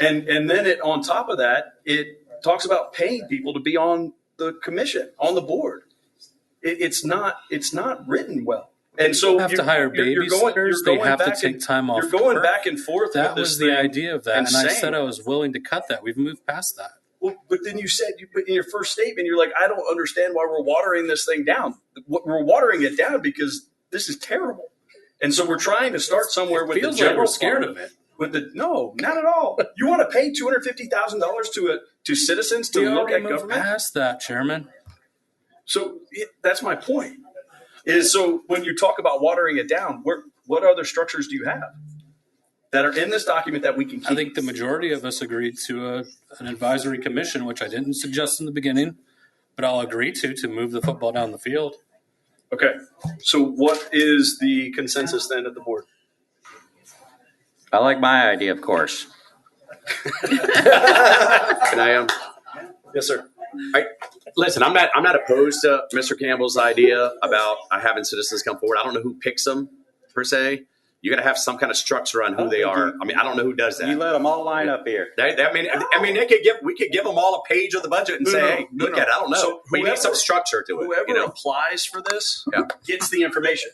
and then on top of that, it talks about paying people to be on the commission, on the board. It's not written well. And so You have to hire you're going babysitters. They have to back take and- time off. You're going work. back and forth. That with was this the thing. idea of that. And I insane. said I was willing to cut that. We've moved past that. Well, but then you said in your first statement, you're like, I don't understand why we're watering this thing down. We're watering it down because this is terrible. And so we're trying to start somewhere with the Feels like general we're scared fund. of it. No, not at all. You want to pay $250,000 to citizens to We look already at moved government? past that, Chairman. So that's my point. So when you talk about watering it down, what other structures do you have that are in this document that we can keep? I think the majority of us agreed to an advisory commission, which I didn't suggest in the beginning, but I'll agree to move the football down the field. Okay. So what is the consensus then at the board? I like my idea, of course. Can I Yes, sir. listen? I'm not opposed to Mr. Campbell's idea about having citizens come forward. I don't know who picks them per se. You got to have some kind of structure on who they are. I mean, I don't know who does that. You let them all line up here. We could give them all a page of the budget and say, hey, look at it. I don't know. So we need whoever- some structure to it. Whoever applies for this Yeah. gets the information.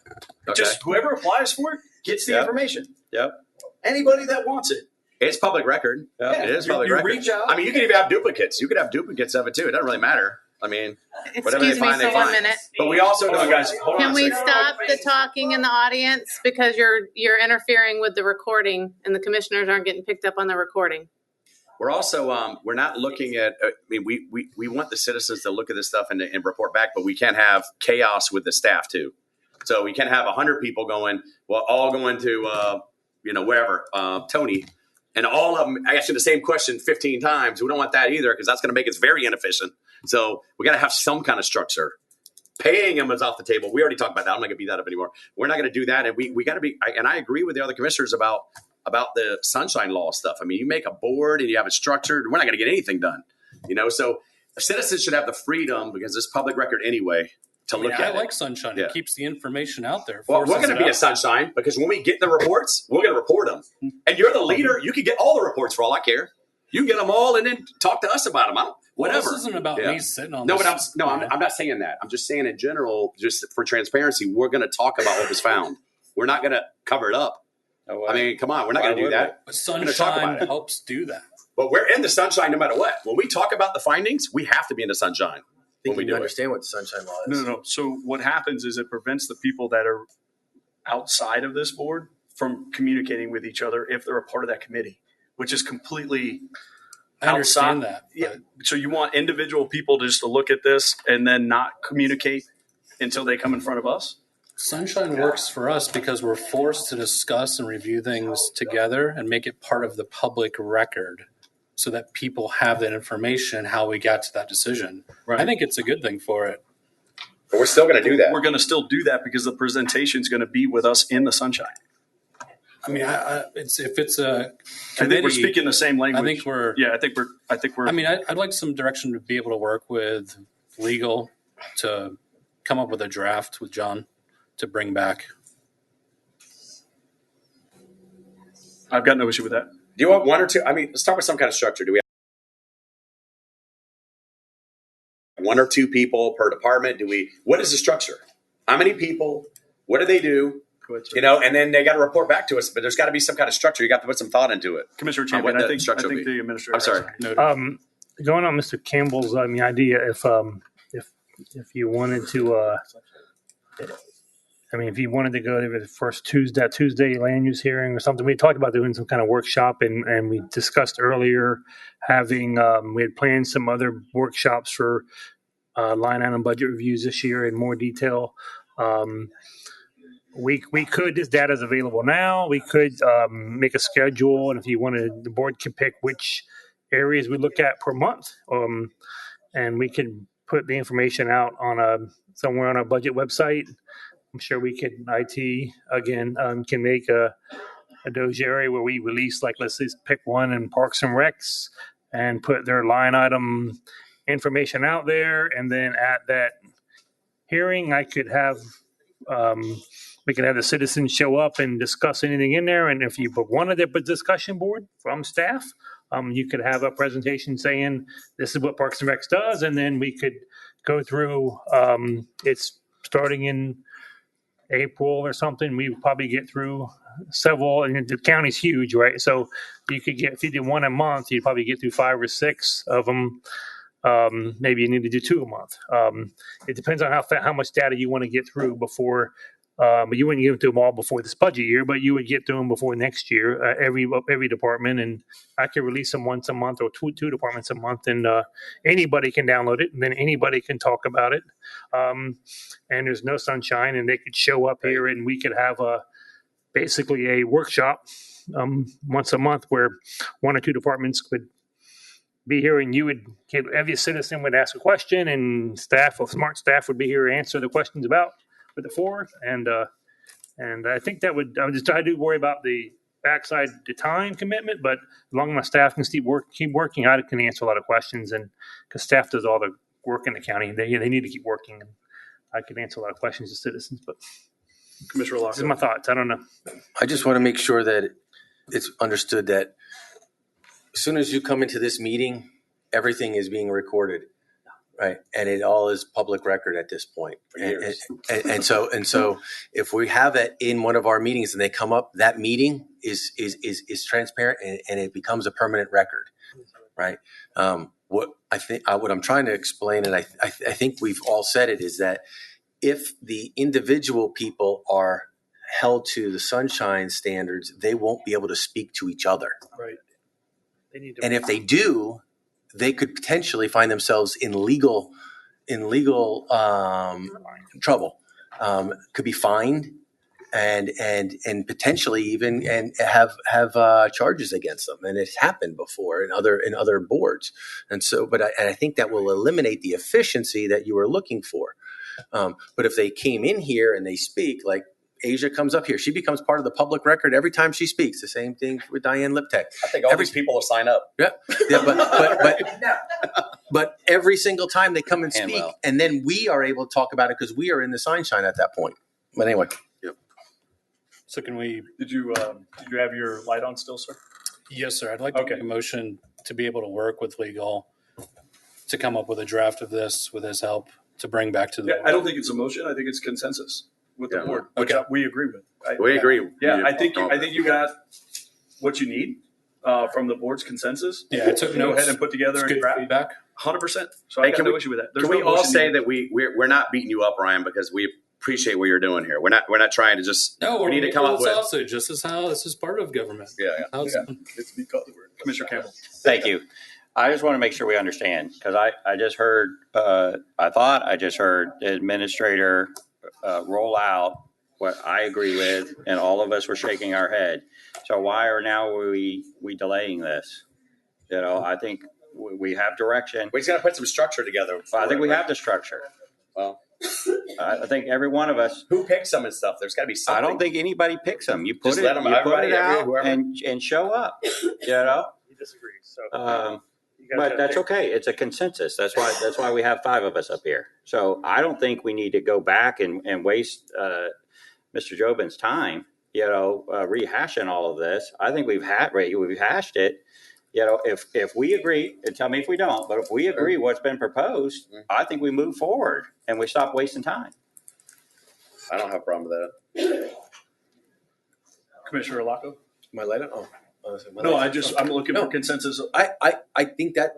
Okay. Just whoever applies for it gets the Yep. information. Yep. Anybody that wants it. It's public record. Yep. It is You- public you record. reach out. I mean, you can even have duplicates. You could have duplicates of it too. It doesn't really matter. I mean, whatever Excuse they me find, they for 1 find. minute. But we also know, guys. Hold on Can a we second. stop the talking in the audience because you're interfering with the recording and the commissioners aren't getting picked up on the recording? We're also we're not looking at. I mean, we want the citizens to look at this stuff and report back, but we can't have chaos with the staff too. So we can't have 100 people going. Well, all going to wherever Tony, and all of them asking the same question 15 times. We don't want that either because that's going to make us very inefficient. So we got to have some kind of structure. Paying them is off the table. We already talked about that. I'm not going to beat that up anymore. We're not going to do that, and we got to be. And I agree with the other commissioners about the sunshine law stuff. I mean, you make a board and you have it structured. We're not going to get anything done. So the citizens should have the freedom because it's public record anyway to I mean, look I at like it. sunshine. Yeah. It keeps the information out there. Well, we're forces going to it be a out. sunshine because when we get the reports, we're going to report them. And you're the leader. You can get all the reports for all I care. You can get them all and then talk to us about them. Whatever. This isn't about Yeah. me sitting on No, this. but I'm not saying that. I'm just saying in general, just for transparency, we're going to talk about what was found. We're not going to cover it up. No way. I mean, come on, we're not Why going to do would that. But gonna talk about sunshine it. helps do that. But we're in the sunshine no matter what. When we talk about the findings, we have to be in the sunshine. I think we you do it. understand what the sunshine law is. No. So what happens is it prevents the people that are outside of this board from communicating with each other if they're a part of that committee, which is completely I understand outside. that. Yeah. But So you want individual people just to look at this and then not communicate until they come in front of us? Sunshine works for us because we're forced to discuss and review things together and make it part of the public record so that people have that information, how we got to that decision. Right. I think it's a good thing for it. But we're still going to do that. We're going to still do that because the presentation is going to be with us in the sunshine. I mean, if it's a I think committee, we're speaking the same language. I think we're. Yeah, I think we're. I mean, I'd like some direction to be able to work with legal to come up with a draft with John to bring back. I've got no issue with that. Do you want one or two? I mean, let's start with some kind of structure. Do we have one or two people per department? What is the structure? How many people? What do they do? Go ahead, sir. You know, and then they got to report back to us, but there's got to be some kind of structure. You got to put some thought into it. Commissioner what Champion, the I think structure will be. the administrator. I'm sorry. Going on Mr. Campbell's idea, if you wanted to, if you wanted to go to the first Tuesday land use hearing or something, we talked about doing some kind of workshop, and we discussed earlier having we had planned some other workshops for line item budget reviews this year in more detail. We could, this data is available now. We could make a schedule, and if you wanted, the board can pick which areas we look at per month, and we can put the information out on somewhere on our budget website. I'm sure we could, IT again, can make a DOGE area where we release, like, let's just pick one in Parks and Recs and put their line item information out there. And then at that hearing, I could have, we could have the citizens show up and discuss anything in there. And if you wanted a discussion board from staff, you could have a presentation saying, this is what Parks and Recs does. And then we could go through, it's starting in April or something. We would probably get through several, and the county's huge, right? So you could get, if you did one a month, you'd probably get through 5 or 6 of them. Maybe you need to do 2 a month. It depends on how much data you want to get through before. But you wouldn't get through them all before this budget year, but you would get through them before next year, every department. And I could release them once a month or two departments a month, and anybody can download it, and then anybody can talk about it. And there's no sunshine, and they could show up here, and we could have basically a workshop once a month where 1 or 2 departments could be here, and every citizen would ask a question, and smart staff would be here to answer the questions about with the 4. And I think I would just, I do worry about the backside, the time commitment, but as long as my staff can keep working, I can answer a lot of questions, and because staff does all the work in the county, they need to keep working, and I can answer a lot of questions to citizens. But Commissioner Locke. this is my thoughts. I don't know. I just want to make sure that it's understood that as soon as you come into this meeting, everything is being recorded, right? And it all is public record at this point. And so if we have it in one of our meetings and they come up, that meeting is transparent, and it becomes a permanent record, right? What I'm trying to explain, and I think we've all said it, is that if the individual people are held to the sunshine standards, they won't be able to speak to each other. Right. And if they do, they could potentially find themselves in legal trouble. Could be fined and potentially even and have charges against them. And it's happened before in other boards. And so, but I think that will eliminate the efficiency that you were looking for. But if they came in here and they speak, like Asia comes up here, she becomes part of the public record every time she speaks. The same thing with Diane Liptek. I think all these people will sign up. Yeah, but every single time they come and speak, and then we are able to talk about it because we are in the sunshine at that point. But anyway. Yep. So can we? Did you have your light on still, sir? Yes, sir. I'd like to make a motion to be able to work with legal to come up with a draft of this with his help to bring back to the board. I don't think it's a motion. I think it's consensus with the board, which we agree with. We agree. Yeah, I think you got what you need from the board's consensus. Yeah, I took Go notes. ahead and put together It's good feedback. 100%. So I got no issue with that. There's Can we no all motion say needed. that we're not beating you up, Ryan, because appreciate what you're doing here. We're not trying to just. No, we need to come up it's with. also just as how this is part of government. Yeah. How it's- Commissioner Campbell. Thank you. I just want to make sure we understand, because I just heard, I thought I just heard the administrator roll out what I agree with, and all of us were shaking our head. So why are now we delaying this? You know, I think we have direction. We just got to put some structure together. I think we have the structure. Well, I think every one of us. who picks some and stuff? There's got to be something. I don't think anybody picks them. You put Just it, let 'em- you put everybody, it out whoever. and show up. You know. You disagree. So, you guys But gotta that's pick. okay. It's a consensus. That's why we have 5 of us up here. So I don't think we need to go back and waste Mr. Jobin's time, rehashing all of this. I think we've hashed it. You know, if we agree, and tell me if we don't, but if we agree what's been proposed, I think we move forward and we stop wasting time. I don't have a problem with that. Commissioner Locko? Am I light on? No, I'm looking for consensus. I think that.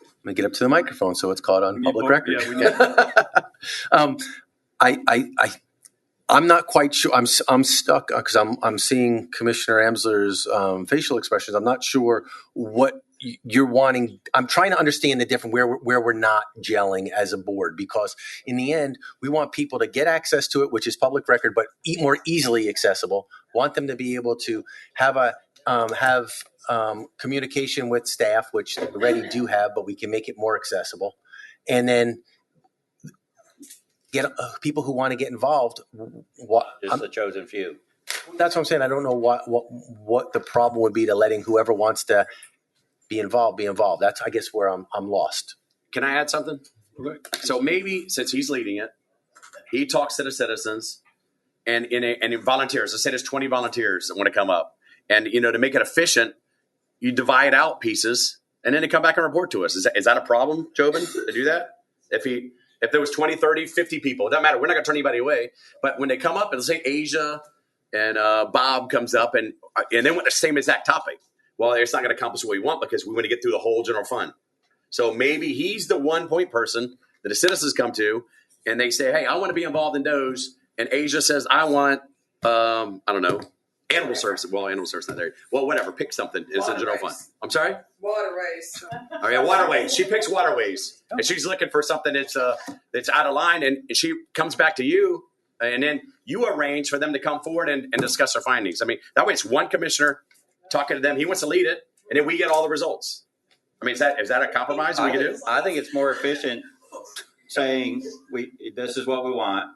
I'm gonna get up to the microphone so it's caught on public record. Yeah, we need- I'm not quite sure. I'm stuck because I'm seeing Commissioner Amsler's facial expressions. I'm not sure what you're wanting. I'm trying to understand the different where we're not gelling as a board, because in the end we want people to get access to it, which is public record, but more easily accessible. Want them to be able to have communication with staff, which they already do have, but we can make it more accessible, and then get people who want to get involved. Just the chosen few. That's what I'm saying. I don't know what the problem would be to letting whoever wants to be involved. That's, I guess, where I'm lost. Can I add something? So maybe since he's leading it, he talks to the citizens and volunteers. Let's say there's 20 volunteers that want to come up, and to make it efficient, you divide out pieces and then they come back and report to us. Is that a problem, Jobin, to do that? If there was 20, 30, 50 people, it doesn't matter. We're not going to turn anybody away. But when they come up and say Asia and Bob comes up and they want the same exact topic, well, it's not going to accomplish what we want because we want to get through the whole general fund. So maybe he's the one point person that the citizens come to and they say, hey, I want to be involved in DOGE. And Asia says, I want, I don't know, animal services. Well, animal services not there. Well, whatever. Pick something. It's a general fund. I'm sorry? Waterways. Oh yeah, waterways. She picks waterways, and she's looking for something that's out of line, and she comes back to you, and then you arrange for them to come forward and discuss their findings. I mean, that way it's one commissioner talking to them. He wants to lead it, and then we get all the results. I mean, is that a compromise we can do? I think it's more efficient saying this is what we want.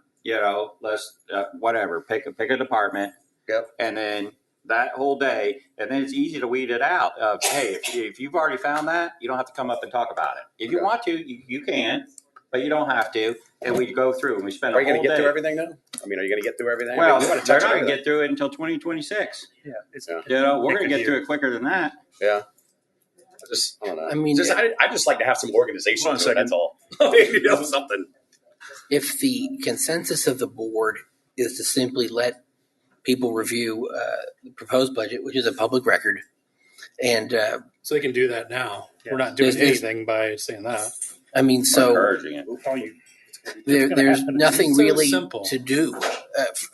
Let's whatever pick a department. Yep. And then that whole day, and then it's easy to weed it out. Hey, if you've already found that, you don't have to come up and talk about it. If you want to, you can, but you don't have to. And we go through and we spend. Are you going to get through everything now? I mean, are you going to get through everything? Well, I mean, they're not going to get through it until 2026. Yeah, it's We're going to get through it quicker than that. Yeah. I don't know. I mean, I just like to have some organization. Hold on a second. That's all. Something. if the consensus of the board is to simply let people review the proposed budget, which is a public record, and So they can do that now. We're not doing There's- anything by saying that. I mean, We're so encouraging it. there's nothing It's so really simple. to do.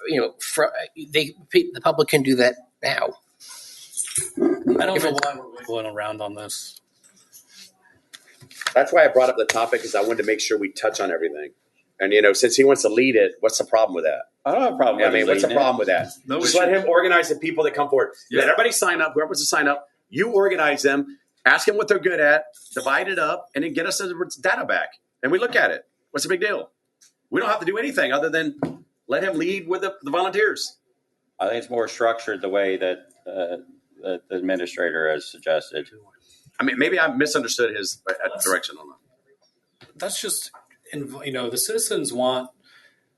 The public can do that now. I don't know why we're wiggling around on this. That's why I brought up the topic, because I wanted to make sure we touch on everything. And since he wants to lead it, what's the problem with that? I don't have a problem. I mean, what's the problem with that? No, Just we let should- him organize the people that come forward. Yeah. Let everybody sign up. Whoever wants to sign up, you organize them, ask them what they're good at, divide it up, and then get us the data back. And we look at it. What's the big deal? We don't have to do anything other than let him lead with the volunteers. I think it's more structured the way that the administrator has suggested. I mean, maybe I misunderstood his direction on that. That's just, the citizens want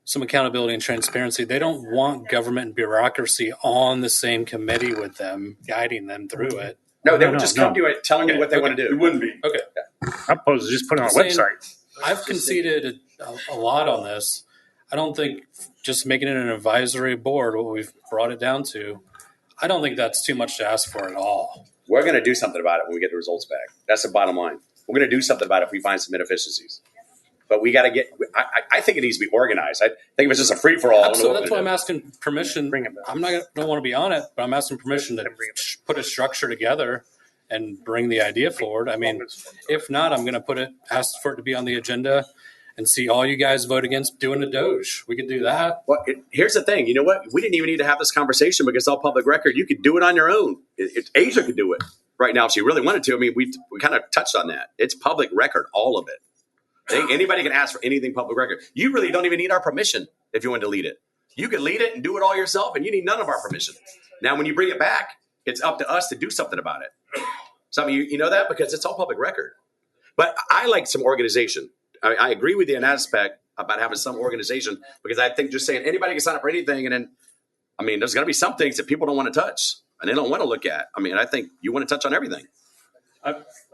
some accountability and transparency. They don't want government and bureaucracy on the same committee with them, guiding them through it. No, they No, would no, just no. come to it, telling you what they want to It do. wouldn't be. Okay. I'm opposed to just put it on a I'm saying- website. I've conceded a lot on this. I don't think just making it an advisory board, what we've brought it down to, I don't think that's too much to ask for at all. We're going to do something about it when we get the results back. That's the bottom line. We're going to do something about it if we find some inefficiencies. but we got to get. I think it needs to be organized. I think if it's just a free for all. So that's why I'm asking permission. Bring it back. Don't want to be on it, but I'm asking permission to put a structure together and bring the idea forward. I mean, if not, I'm going to ask for it to be on the agenda and see all you guys vote against doing a Doge. We could do that. Well, here's the thing. You know what? We didn't even need to have this conversation because it's all public record. You could do it on your own. Asia could do it right now if she really wanted to. I mean, we kind of touched on that. It's public record, all of it. Anybody can ask for anything public record. You really don't even need our permission if you want to lead it. You can lead it and do it all yourself, and you need none of our permission. Now, when you bring it back, it's up to us to do something about it. Some of you know that because it's all public record. But I like some organization. I agree with you in that aspect about having some organization because I think just saying anybody can sign up for anything, and then, I mean, there's going to be some things that people don't want to touch and they don't want to look at. I mean, I think you want to touch on everything.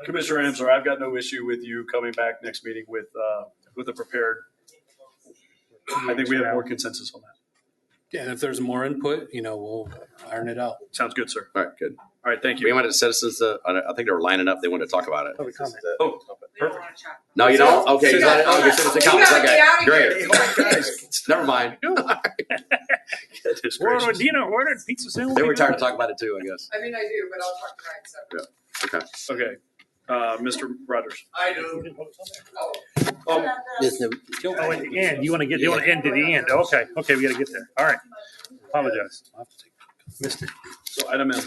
Commissioner Amsler, I've got no issue with you coming back next meeting with a prepared. I think we have more consensus on that. Yeah, and if there's more input, we'll iron it out. Sounds good, sir. All right, good. All right, thank We you. wanted citizens to, I think they were lining up. They wanted to talk about it. Public comment. Oh, No, you don't? Okay. You got it. Okay, citizen comments. Okay, great. guys, Never mind. goodness Order gracious. dinner, ordered pizza sandwich. They were tired to talk about it too, I guess. I mean, I do, but I'll talk to Ryan separately. Okay. Okay, Mr. Rogers. I do. There's no, Oh, at the end, you want to end to the end. Okay, we got to get there. All right. Apologize. Missed it. So item M.